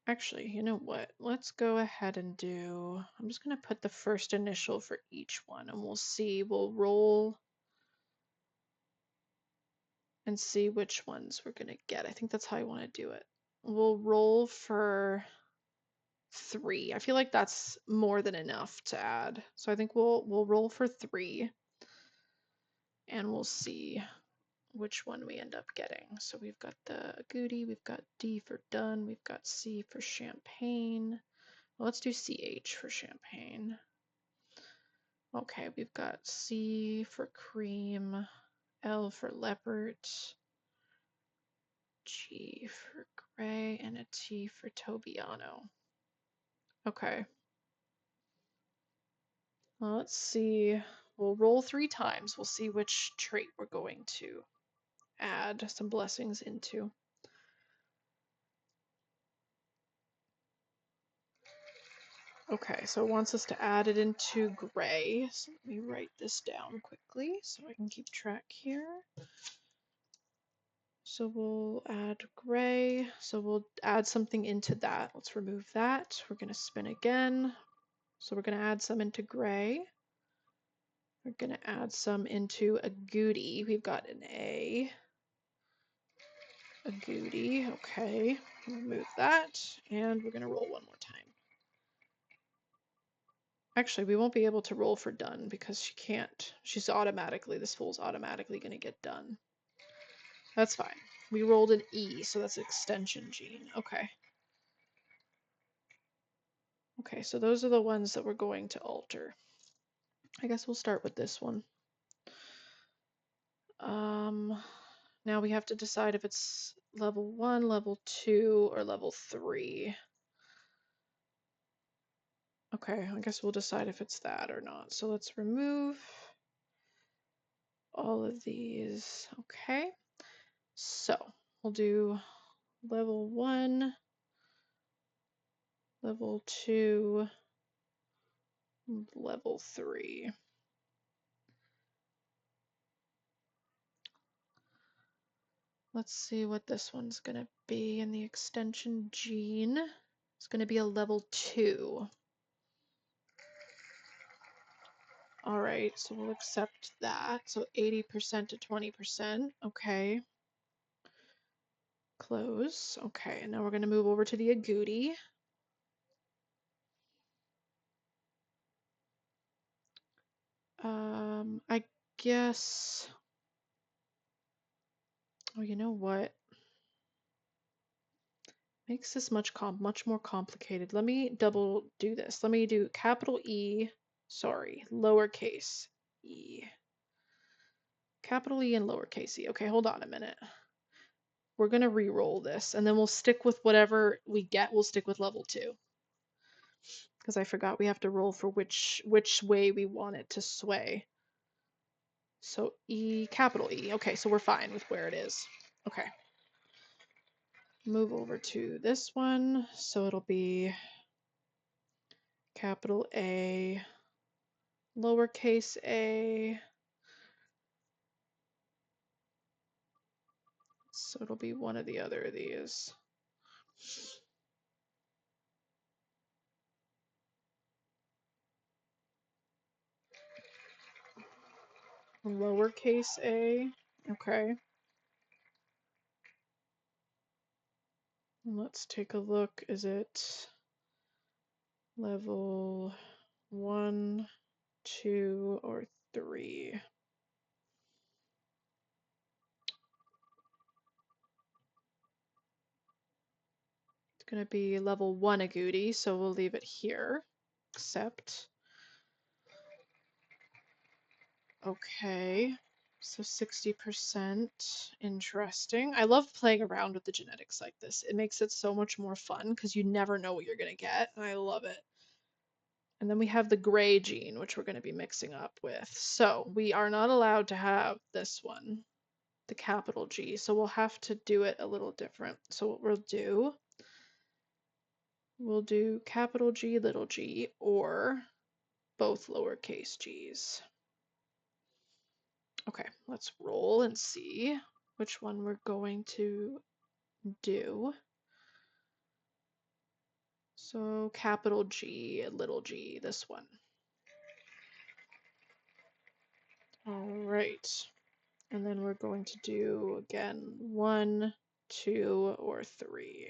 Actually, you know what? Let's go ahead and do... I'm just going to put the first initial for each one and we'll see. We'll roll and see which ones we're going to get. I think that's how I want to do it. We'll roll for 3. I feel like that's more than enough to add. So I think we'll roll for 3 and we'll see which one we end up getting. So we've got the Goody, we've got D for done, we've got C for champagne. Well, let's do CH for champagne. Okay, we've got C for cream, L for leopard, G for gray, and a T for Tobiano. Okay. Well, let's see. We'll roll 3 times. We'll see which trait we're going to add some blessings into. Okay, so it wants us to add it into gray. So let me write this down quickly so I can keep track here. So we'll add gray. So we'll add something into that. Let's remove that. We're going to spin again. So we're going to add some into gray. We're going to add some into a goody. We've got an A. A goody. Okay. Remove that. And we're going to roll one more time. Actually, we won't be able to roll for done because she can't. She's automatically, this fool's automatically going to get done. That's fine. We rolled an E, so that's extension gene. Okay. Okay, so those are the ones that we're going to alter. I guess we'll start with this one. Now we have to decide if it's level 1, level 2, or level 3. Okay, I guess we'll decide if it's that or not. So let's remove all of these. Okay, so we'll do level 1, level 2, level 3. Let's see what this one's gonna be in the extension gene. It's gonna be a level 2. All right, so we'll accept that. So 80% to 20%. Okay. Close. Okay, and now we're going to move over to the agouti. I guess. Oh, you know what? Makes this much more complicated. Let me double do this. Let me do capital E, sorry, lowercase e. Capital E and lowercase e. Okay, hold on a minute. We're going to re-roll this, and then we'll stick with whatever we get. We'll stick with level 2. Because I forgot we have to roll for which way we want it to sway. So E, capital E. Okay, so we're fine with where it is. Okay. Move over to this one. So it'll be capital A, lowercase a. So it'll be one or the other of these. Lowercase a. Okay. Let's take a look. Is it level 1, 2, or 3? It's going to be level 1 agouti, so we'll leave it here. Accept. Okay, so 60%. Interesting. I love playing around with the genetics like this. It makes it so much more fun because you never know what you're going to get, and I love it. And then we have the gray gene, which we're going to be mixing up with. So we are not allowed to have this one, the capital G, so we'll have to do it a little different. So what we'll do capital G, little g, or both lowercase g's. Okay, let's roll and see which one we're going to do. So capital G, little g, this one. All right. And then we're going to do, again, 1, 2, or 3.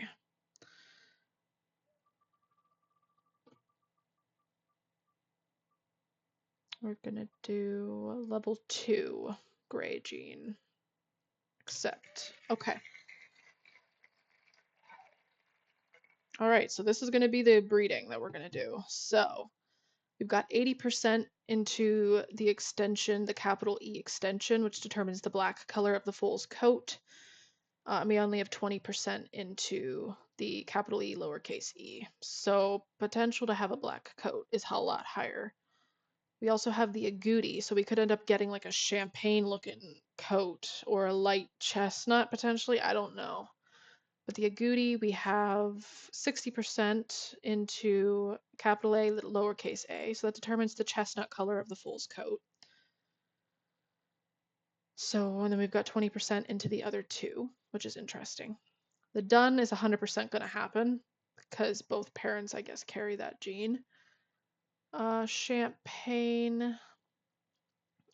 We're going to do level 2, gray gene. Accept. Okay. All right, so this is going to be the breeding that we're going to do. So We've got 80% into the extension, the capital E extension, which determines the black color of the foal's coat. And we only have 20% into the capital E lowercase e. So potential to have a black coat is a lot higher. We also have the agouti, so we could end up getting like a champagne looking coat or a light chestnut potentially. I don't know. But the agouti, we have 60% into capital A, lowercase a. So that determines the chestnut color of the foal's coat. So, and then we've got 20% into the other two, which is interesting. The dun is 100% going to happen because both parents, I guess, carry that gene. Champagne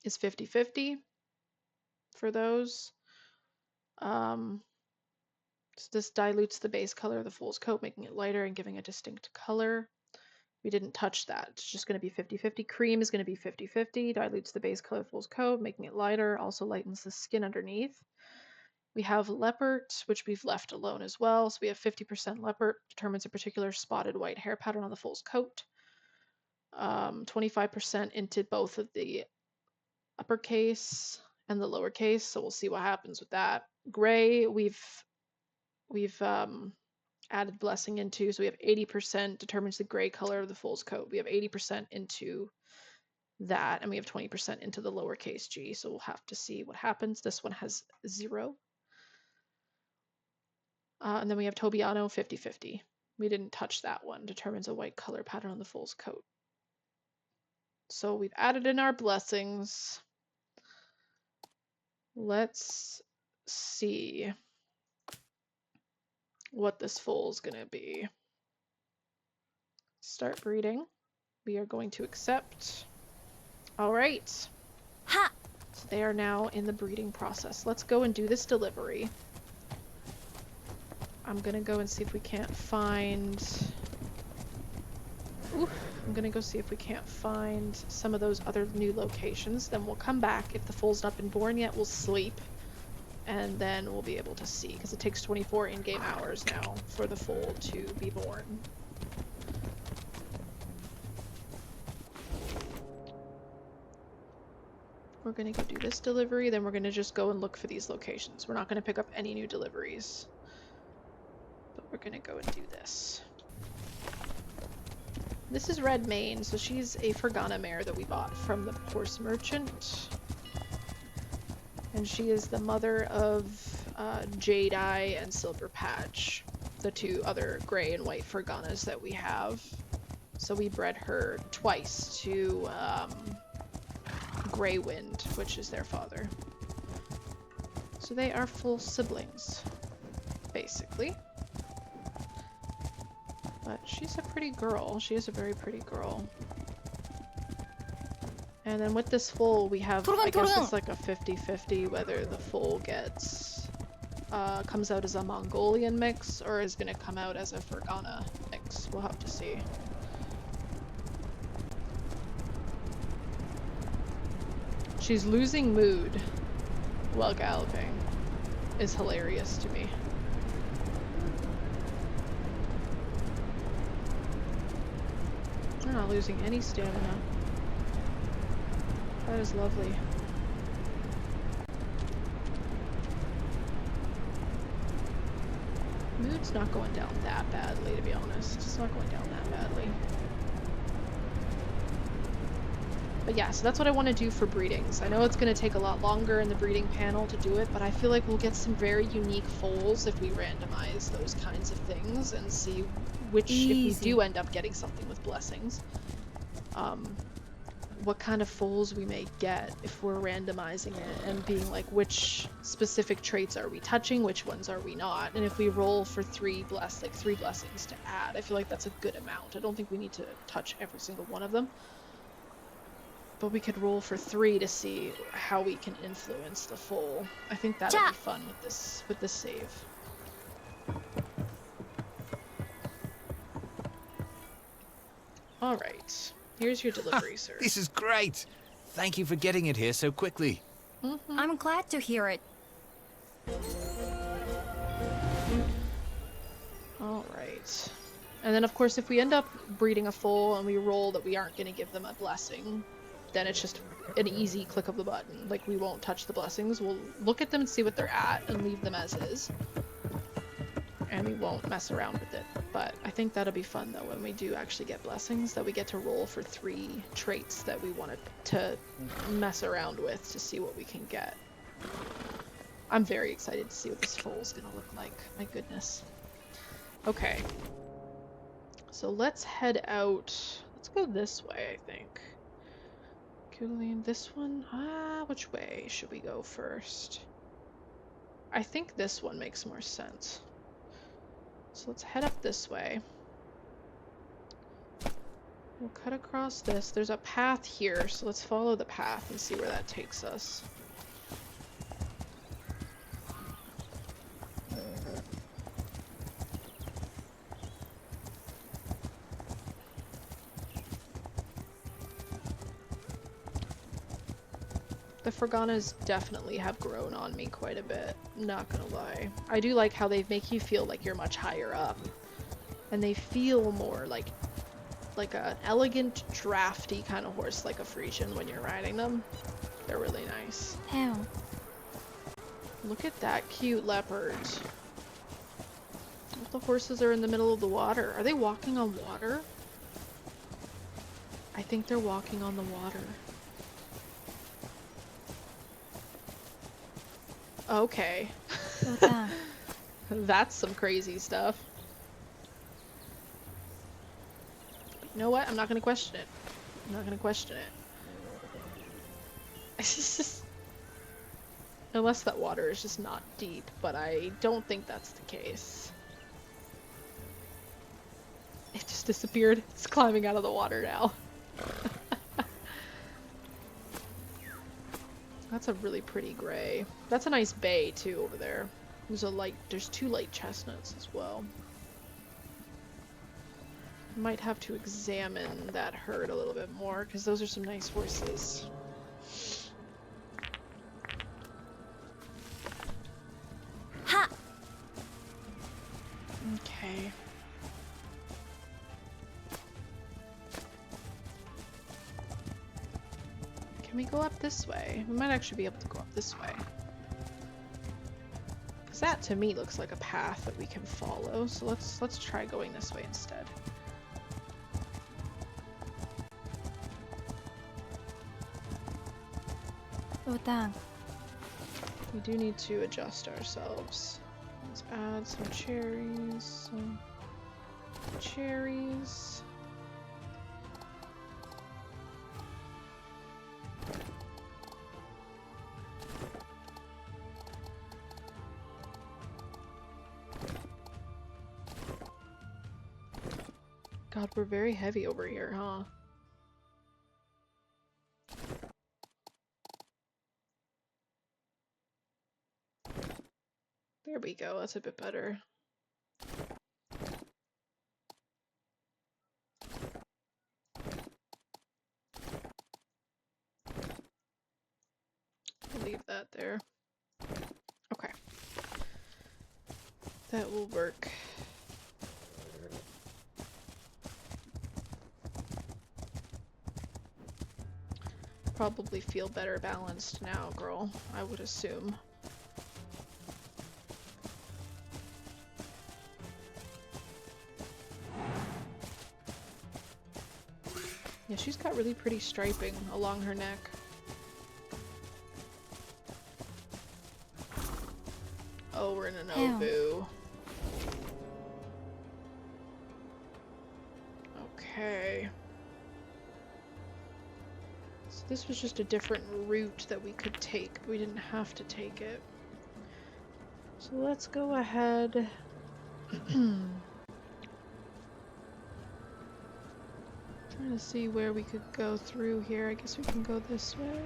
is 50-50 for those. So this dilutes the base color of the fool's coat, making it lighter and giving a distinct color. We didn't touch that. It's just going to be 50-50. Cream is going to be 50-50. Dilutes the base color of the fool's coat, making it lighter. Also lightens the skin underneath. We have leopard, which we've left alone as well. So we have 50% leopard, determines a particular spotted white hair pattern on the foal's coat. 25% into both of the uppercase and the lowercase. So we'll see what happens with that. Gray, we've added blessing into, so we have 80% determines the gray color of the fool's coat. We have 80% into that, and we have 20% into the lowercase g, so we'll have to see what happens. This one has 0. And then we have Tobiano 50-50. We didn't touch that one. Determines a white color pattern on the fool's coat. So we've added in our blessings. Let's see what this foal is going to be. Start breeding. We are going to accept. All right. Ha! So they are now in the breeding process. Let's go and do this delivery. I'm gonna go and see if we can't find... Ooh, I'm gonna go see if we can't find some of those other new locations. Then we'll come back. If the foal's not been born yet, we'll sleep. And then we'll be able to see, because it takes 24 in-game hours now for the foal to be born. We're gonna go do this delivery, then we're gonna just go and look for these locations. We're not gonna pick up any new deliveries. But we're gonna go and do this. This is Red Mane, so she's a Fergana mare that we bought from the horse merchant. And she is the mother of Jade-Eye and Silver Patch, the two other gray and white Ferganas that we have. So we bred her twice to Grey Wind, which is their father. So they are full siblings, basically. But she's a pretty girl. She is a very pretty girl. And then with this foal, we have, I guess it's like a 50-50 whether the foal gets, comes out as a Mongolian mix or is gonna come out as a Fergana mix. We'll have to see. She's losing mood while galloping. Is hilarious to me. I'm not losing any stamina. That is lovely. Mood's not going down that badly, to be honest. It's not going down that badly. But yeah, so that's what I want to do for breedings. I know it's going to take a lot longer in the breeding panel to do it, but I feel like we'll get some very unique foals if we randomize those kinds of things and see which, if we do end up getting something with blessings, what kind of foals we may get if we're randomizing it and being like, which specific traits are we touching, which ones are we not, and if we roll for three blessings to add, I feel like that's a good amount. I don't think we need to touch every single one of them. But we could roll for 3 to see how we can influence the foal. I think that'll be fun with this save. Alright. Here's your delivery, sir. This is great! Thank you for getting it here so quickly. I'm glad to hear it. Alright. And then of course if we end up breeding a foal and we roll that we aren't going to give them a blessing, then it's just an easy click of the button. Like, we won't touch the blessings. We'll look at them and see what they're at and leave them as is. And we won't mess around with it. But I think that'll be fun though when we do actually get blessings, that we get to roll for 3 traits that we wanted to mess around with to see what we can get. I'm very excited to see what this foal's gonna look like. My goodness. Okay. So let's head out. Let's go this way, I think. Kulian, this one? Which way should we go first? I think this one makes more sense. So let's head up this way. We'll cut across this. There's a path here, so let's follow the path and see where that takes us. The Ferganas definitely have grown on me quite a bit, not gonna lie. I do like how they make you feel like you're much higher up. And they feel more like an elegant, drafty kind of horse, like a Frisian when you're riding them. They're really nice. How? Look at that cute leopard. All the horses are in the middle of the water. Are they walking on water? I think they're walking on the water. Okay. That's some crazy stuff. You know what? I'm not gonna question it. I'm not gonna question it. Unless that water is just not deep, but I don't think that's the case. It just disappeared. It's climbing out of the water now. That's a really pretty gray. That's a nice bay too over there. There's 2 light chestnuts as well. Might have to examine that herd a little bit more because those are some nice horses. Ha! Okay. Can we go up this way? We might actually be able to go up this way. Because that to me looks like a path that we can follow. So let's try going this way instead. Utang. We do need to adjust ourselves. Let's add some cherries. Some cherries. God, we're very heavy over here, huh? There we go, that's a bit better. Leave that there. Okay. That will work. Probably feel better balanced now, girl, I would assume. Yeah, she's got really pretty striping along her neck. Oh, we're in an ovu. Okay. So this was just a different route that we could take, but we didn't have to take it. So let's go ahead. Trying to see where we could go through here. I guess we can go this way.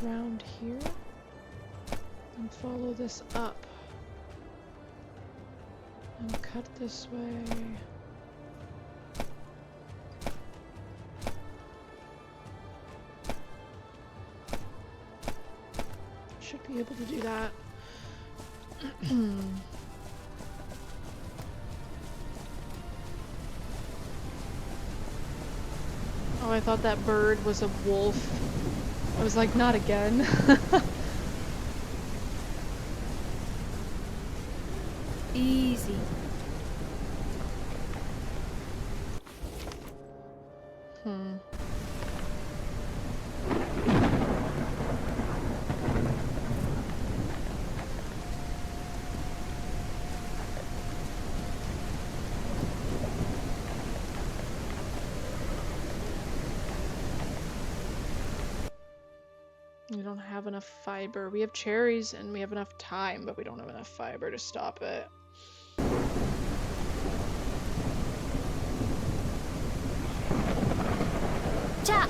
Around here. And follow this up. And cut this way. Should be able to do that. I thought that bird was a wolf. I was like, not again. Easy. Hmm. We don't have enough fiber. We have cherries and we have enough time, but we don't have enough fiber to stop it. 자.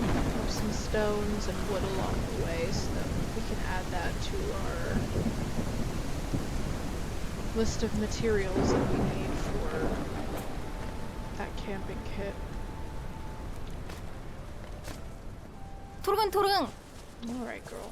Have some stones and wood along the way so that we can add that to our list of materials that we need for that camping kit. 토르근. Alright, girl.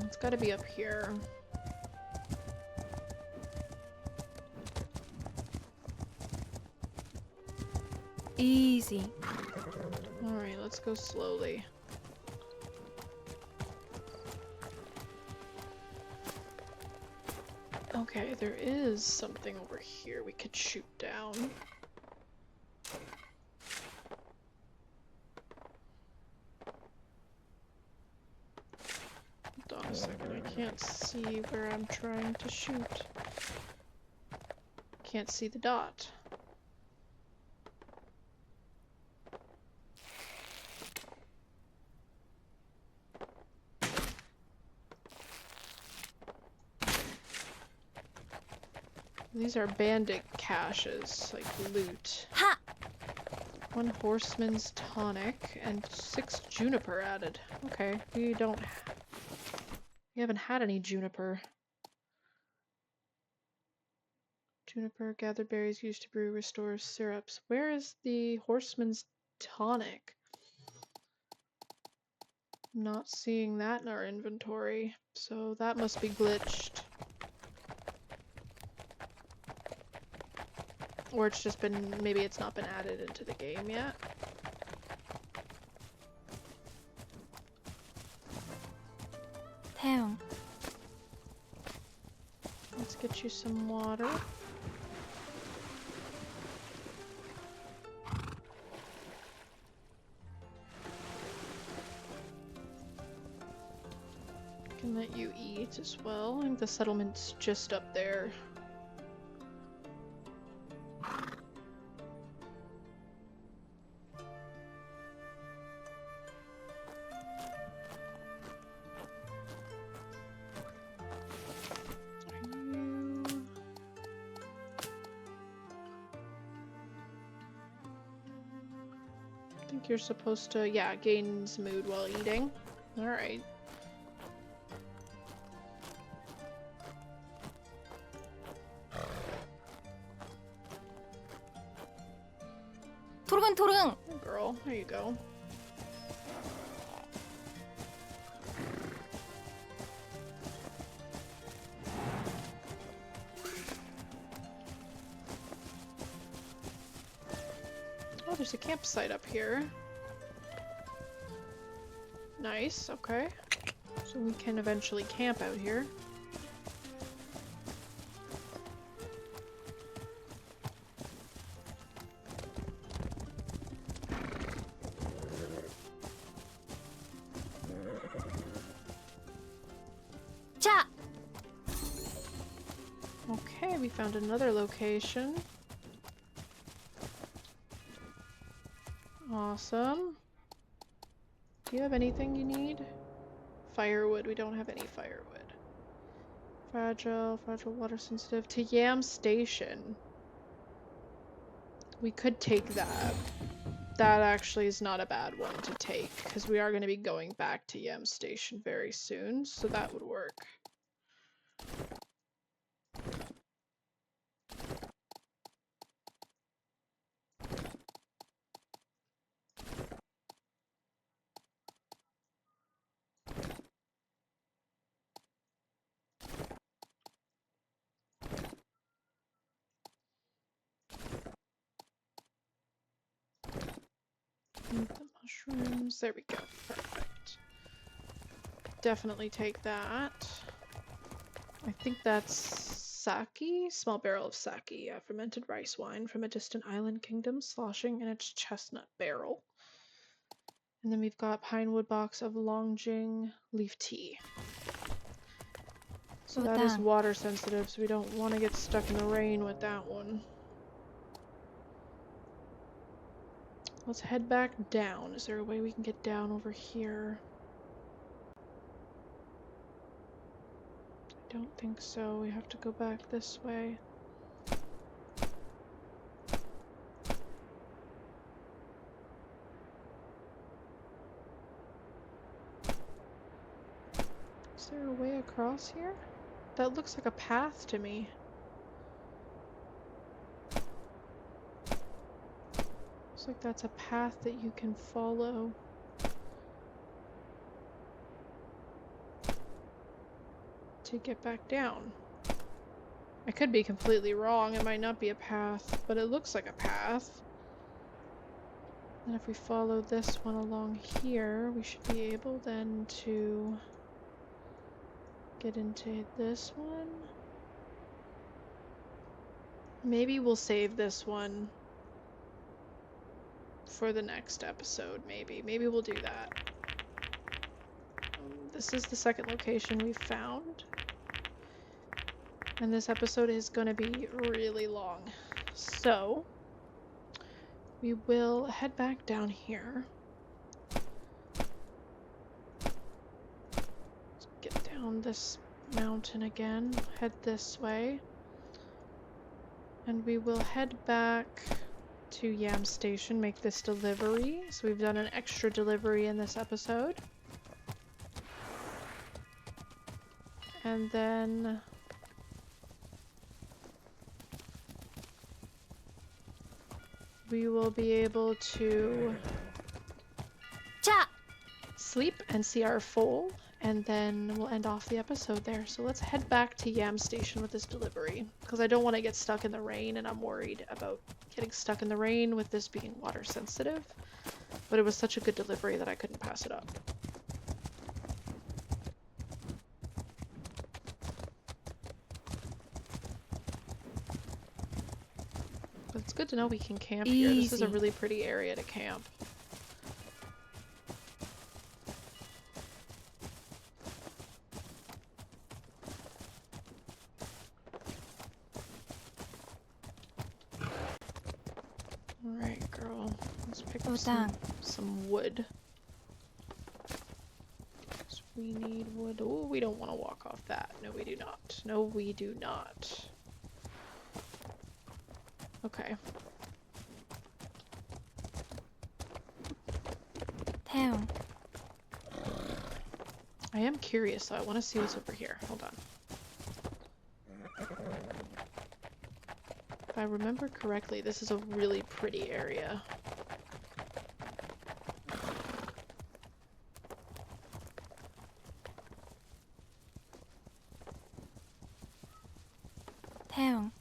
It's gotta be up here. Easy. Alright, let's go slowly. Okay, there is something over here we could shoot down. Hold on a second, I can't see where I'm trying to shoot. Can't see the dot. These are bandit caches, like loot. Ha. 1 horseman's tonic and 6 juniper added. Okay, we haven't had any juniper. Juniper, gathered berries used to brew, restores syrups. Where is the horseman's tonic? I'm not seeing that in our inventory, so that must be glitched. Or it's just been, maybe it's not been added into the game yet. 태용. Let's get you some water. Can let you eat as well. I think the settlement's just up there. I think you're supposed to, yeah, gains mood while eating. Alright. 토르근. Oh, girl, there you go. Oh, there's a campsite up here. Nice, okay. So we can eventually camp out here. Okay, we found another location. Awesome. Do you have anything you need? Firewood. We don't have any firewood. Fragile, water sensitive. To Yam Station. We could take that. That actually is not a bad one to take, because we are going to be going back to Yam Station very soon, so that would work. Eat the mushrooms. There we go. Perfect. Definitely take that. I think that's sake? Small barrel of sake. Yeah, fermented rice wine from a distant island kingdom, sloshing in its chestnut barrel. And then we've got pine wood box of Longjing leaf tea. So that is water sensitive, so we don't want to get stuck in the rain with that one. Let's head back down. Is there a way we can get down over here? I don't think so. We have to go back this way. Is there a way across here? That looks like a path to me. Looks like that's a path that you can follow. To get back down. I could be completely wrong. It might not be a path, but it looks like a path. And if we follow this one along here, we should be able then to get into this one. Maybe we'll save this one for the next episode, maybe. Maybe we'll do that. This is the second location we've found. And this episode is going to be really long. So, we will head back down here. Let's get down this mountain again. Head this way. And we will head back to Yam Station, make this delivery. So we've done an extra delivery in this episode. And then we will be able to sleep and see our foal, and then we'll end off the episode there. So let's head back to Yam Station with this delivery, because I don't want to get stuck in the rain, and I'm worried about getting stuck in the rain with this being water sensitive. But it was such a good delivery that I couldn't pass it up. But it's good to know we can camp here. This is a really pretty area to camp. Alright, girl. Let's pick up some wood. So we need wood. Oh, we don't want to walk off that. No, we do not. No, we do not. Okay. Town. I am curious, though. I want to see what's over here. Hold on. If I remember correctly, this is a really pretty area. Town.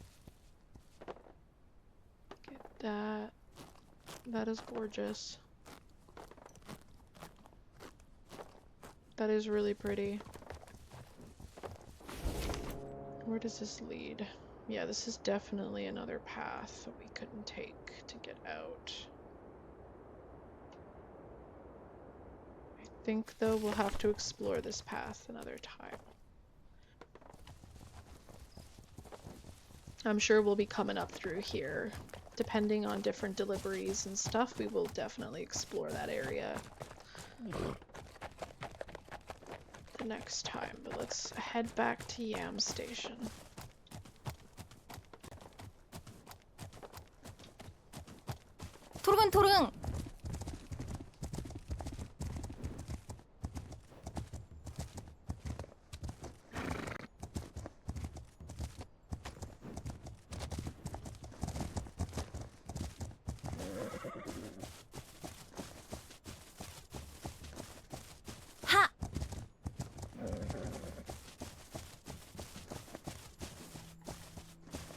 Get that. That is gorgeous. That is really pretty. Where does this lead? Yeah, this is definitely another path that we couldn't take to get out. I think, though, we'll have to explore this path another time. I'm sure we'll be coming up through here. Depending on different deliveries and stuff, we will definitely explore that area the next time. But let's head back to Yam Station. 도릉. 하.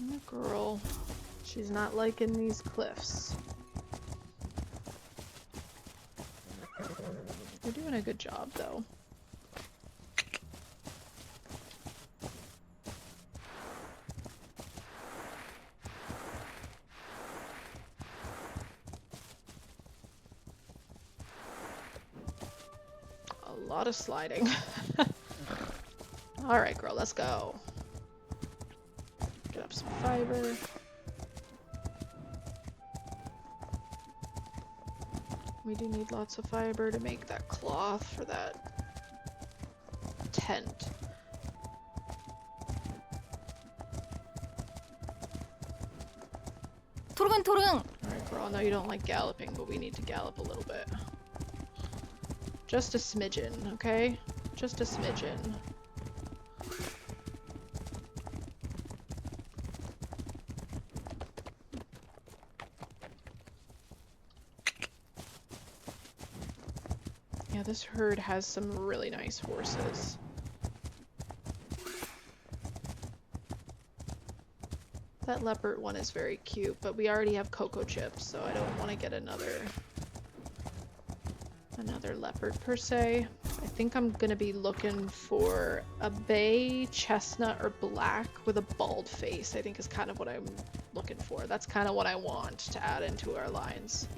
Oh, girl, she's not liking these cliffs. You're doing a good job, though. A lot of sliding. Alright, girl, let's go. Get up some fiber. We do need lots of fiber to make that cloth for that tent. 도릉. Alright, girl, I know you don't like galloping, but we need to gallop a little bit. Just a smidgen, okay? Just a smidgen. Yeah, this herd has some really nice horses. That leopard one is very cute, but we already have cocoa chips, so I don't want to get another leopard per se. I think I'm gonna be looking for a bay, chestnut, or black with a bald face. I think is kind of what I'm looking for. That's kind of what I want to add into our lines.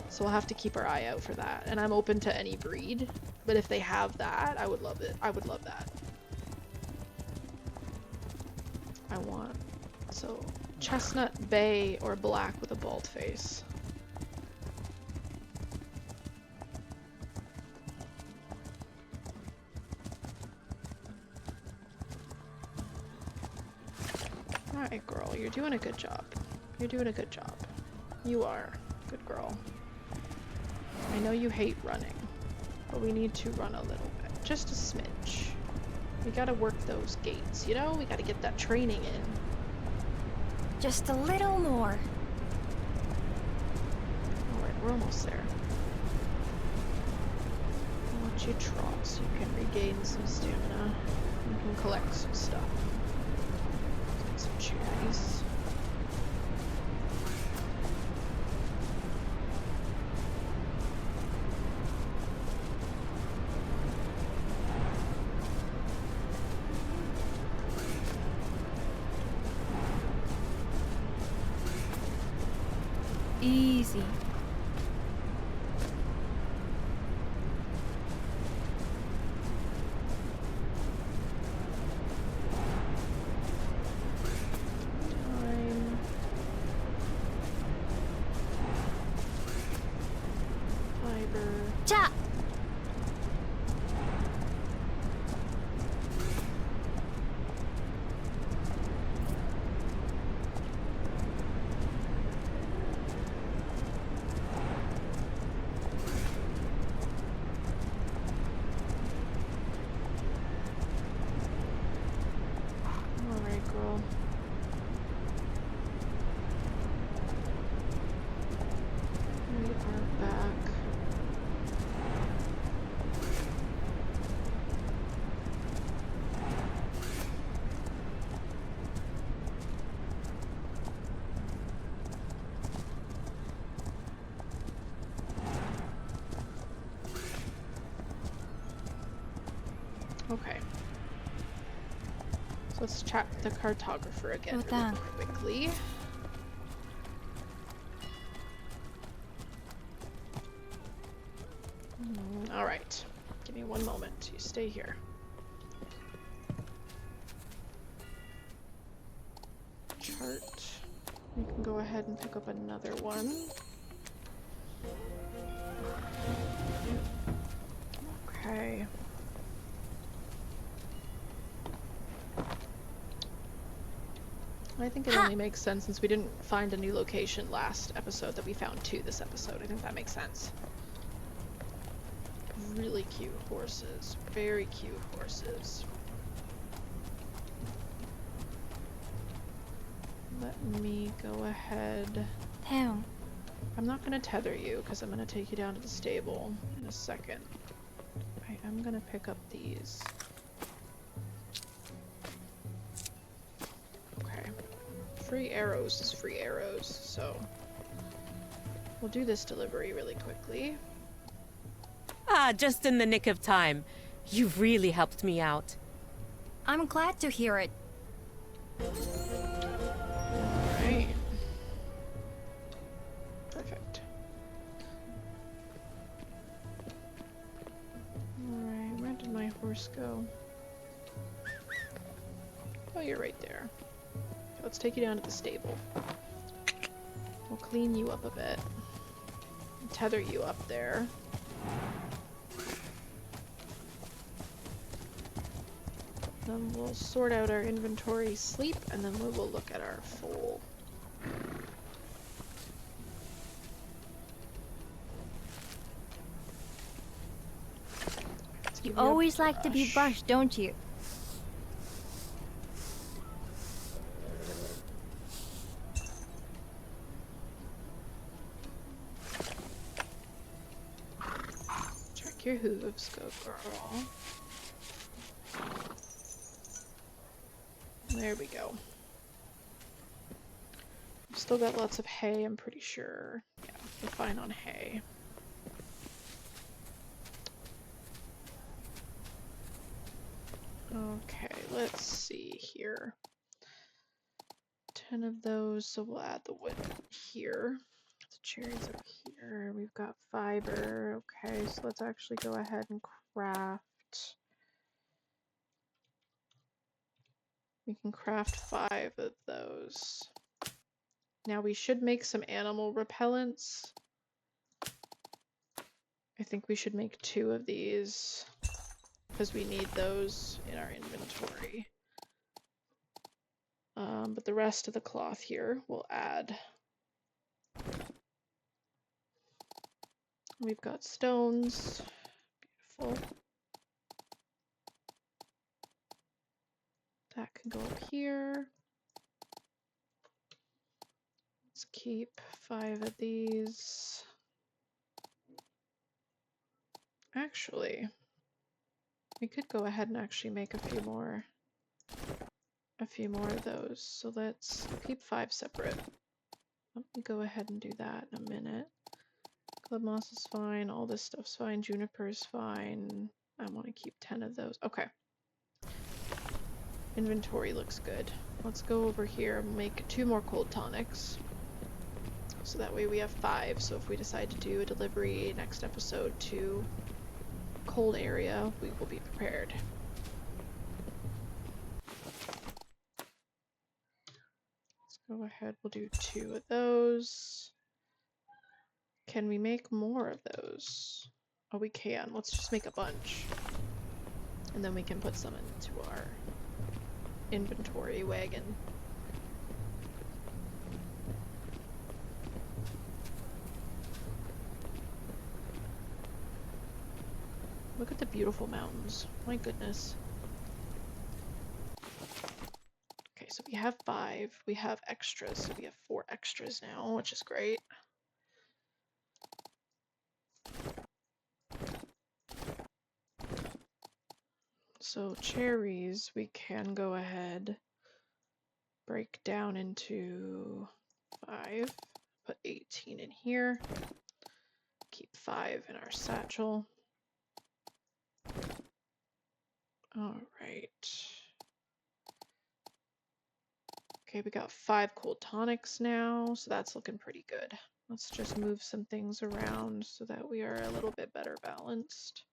So we'll have to keep our eye out for that. And I'm open to any breed, but if they have that, I would love it. I would love that. I want, so chestnut, bay, or black with a bald face. Alright, girl, you're doing a good job. You're doing a good job. You are. Good girl. I know you hate running, but we need to run a little bit. Just a smidge. We gotta work those gates, you know? We gotta get that training in. Just a little more. Alright, we're almost there. I'll let you trot so you can regain some stamina. You can collect some stuff. Get some cherries. Easy. Time. Fiber. 자. Alright, girl. We are back. Okay. So let's chat with the cartographer again really Rodan. quickly. Alright. Give me one moment. You stay here. Chart cart. We can go ahead and pick up another one. Okay. I think it only makes sense since we didn't find a new location last episode that we found two this episode. I think that makes sense. Really cute horses. Very cute horses. Let me go ahead. Damn. I'm not going to tether you because I'm going to take you down to the stable in a second. I am going to pick up these. Okay. Free arrows is free arrows, so we'll do this delivery really quickly. Ah, just in the nick of time. You've really helped me out. I'm glad to hear it. Alright. Perfect. Alright, where did my horse go? Oh, you're right there. Let's take you down to the stable. We'll clean you up a bit. Tether you up there. Then we'll sort out our inventory sleep, and then we will look at our foal. You always like to be brushed, don't you? Check your hooves, go girl. There we go. We've still got lots of hay, I'm pretty sure. Yeah, we're fine on hay. Okay, let's see here. 10 of those, so we'll add the wood here. The cherries up here. We've got fiber. Okay, so let's actually go ahead and craft. We can craft 5 of those. Now we should make some animal repellents. I think we should make 2 of these because we need those in our inventory. But the rest of the cloth here we'll add. We've got stones. Beautiful. That can go up here. Let's keep 5 of these. Actually, we could go ahead and actually make a few more of those. So let's keep 5 separate. Let me go ahead and do that in a minute. Club moss is fine. All this stuff's fine. Juniper is fine. I want to keep 10 of those. Okay. Inventory looks good. Let's go over here and make 2 more cold tonics. So that way we have 5. So if we decide to do a delivery next episode to cold area, we will be prepared. Let's go ahead. We'll do 2 of those. Can we make more of those? Oh, we can. Let's just make a bunch. And then we can put some into our inventory wagon. Look at the beautiful mountains. My goodness. Okay, so we have 5. We have extras, so we have 4 extras now, which is great. So cherries, we can go ahead, break down into 5, put 18 in here, keep 5 in our satchel. All right. Okay, we got 5 cold tonics now, so that's looking pretty good. Let's just move some things around so that we are a little bit better balanced.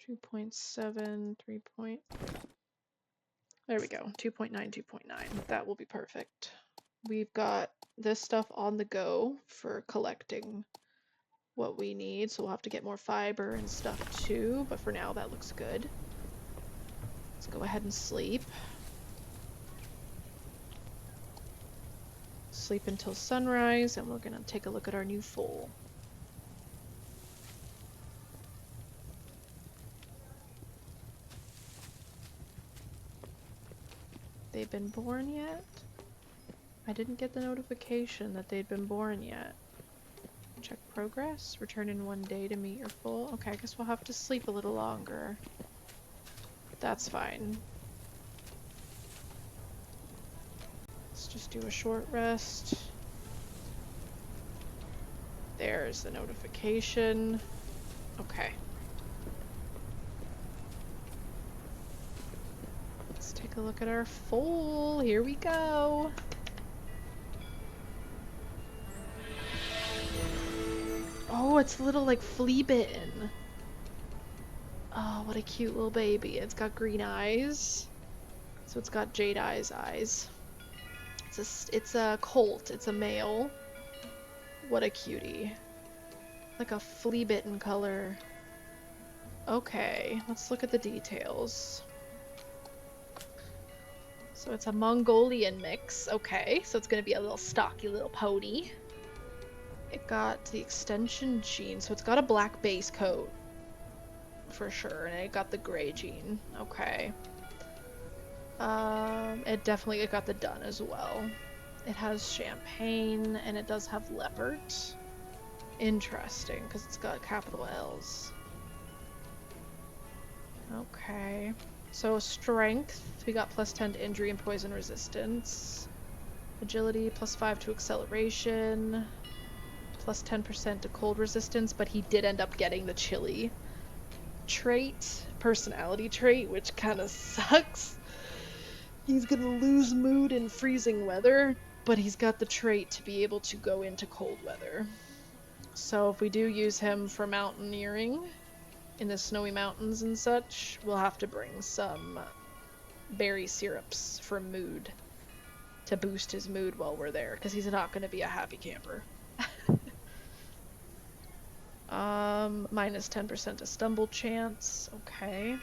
2.7, 3 point. There we go. 2.9, 2.9. That will be perfect. We've got this stuff on the go for collecting what we need, so we'll have to get more fiber and stuff too, but for now that looks good. Let's go ahead and sleep. Sleep until sunrise, and we're gonna take a look at our new foal. They've been born yet? I didn't get the notification that they'd been born yet. Check progress. Return in 1 day to meet your foal. Okay, I guess we'll have to sleep a little longer. That's fine. Let's just do a short rest. There's the notification. Okay. Let's take a look at our foal. Here we go. Oh, it's a little like flea bitten. Oh, what a cute little baby. It's got green eyes. So it's got jade eyes. It's a colt. It's a male. What a cutie. Like a flea bitten color. Okay, let's look at the details. So it's a Mongolian mix. Okay, so it's gonna be a little stocky little pony. It got the extension gene, so it's got a black base coat for sure, and it got the gray gene. Okay. It got the dun as well. It has champagne, and it does have leopard. Interesting, because it's got capital L's. Okay. So strength, we got +10 to injury and poison resistance. Agility, +5 to acceleration. +10% to cold resistance, but he did end up getting the chilly personality trait, which kind of sucks. He's gonna lose mood in freezing weather, but he's got the trait to be able to go into cold weather. So if we do use him for mountaineering in the snowy mountains and such, we'll have to bring some berry syrups for mood to boost his mood while we're there, because he's not going to be a happy camper. -10% to stumble chance, okay.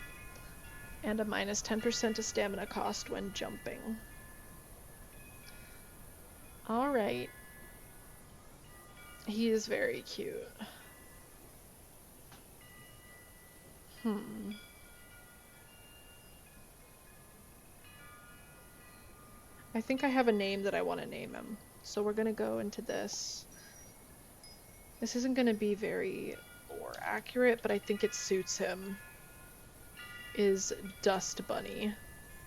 And a -10% to stamina cost when jumping. Alright. He is very cute. I think I have a name that I want to name him. So we're gonna go into this. This isn't gonna be very lore accurate, but I think it suits him. Is Dust Bunny.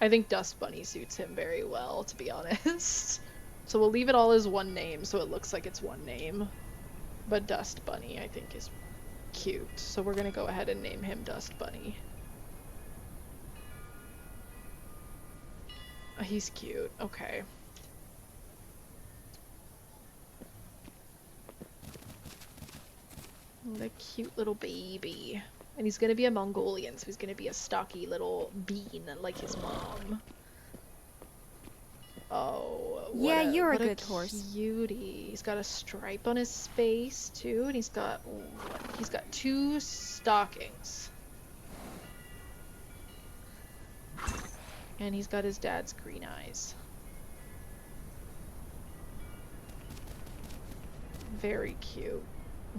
I think Dust Bunny suits him very well, to be honest. So we'll leave it all as one name, so it looks like it's one name. But Dust Bunny, I think, is cute. So we're gonna go ahead and name him Dust Bunny. He's cute. Okay. The cute little baby. And he's gonna be a Mongolian, so he's gonna be a stocky little bean like his mom. Oh, Yeah, you're a what good horse. Cutie. He's got a stripe on his face too, and he's got 2 stockings. And he's got his dad's green eyes. Very cute.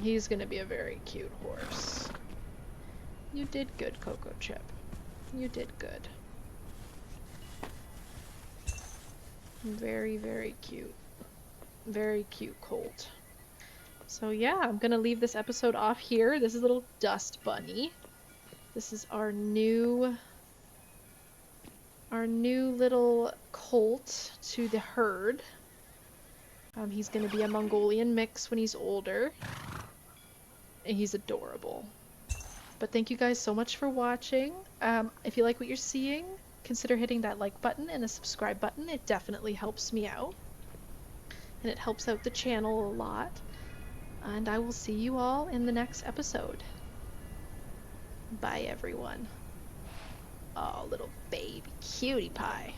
He's gonna be a very cute horse. You did good, Cocoa Chip. You did good. Very, very cute. Very cute colt. So yeah, I'm gonna leave this episode off here. This is little Dust Bunny. This is our new little colt to the herd. He's gonna be a Mongolian mix when he's older. And he's adorable. But thank you guys so much for watching. If you like what you're seeing, consider hitting that like button and the subscribe button. It definitely helps me out. And it helps out the channel a lot. And I will see you all in the next episode. Bye, everyone. Oh, little baby cutie pie.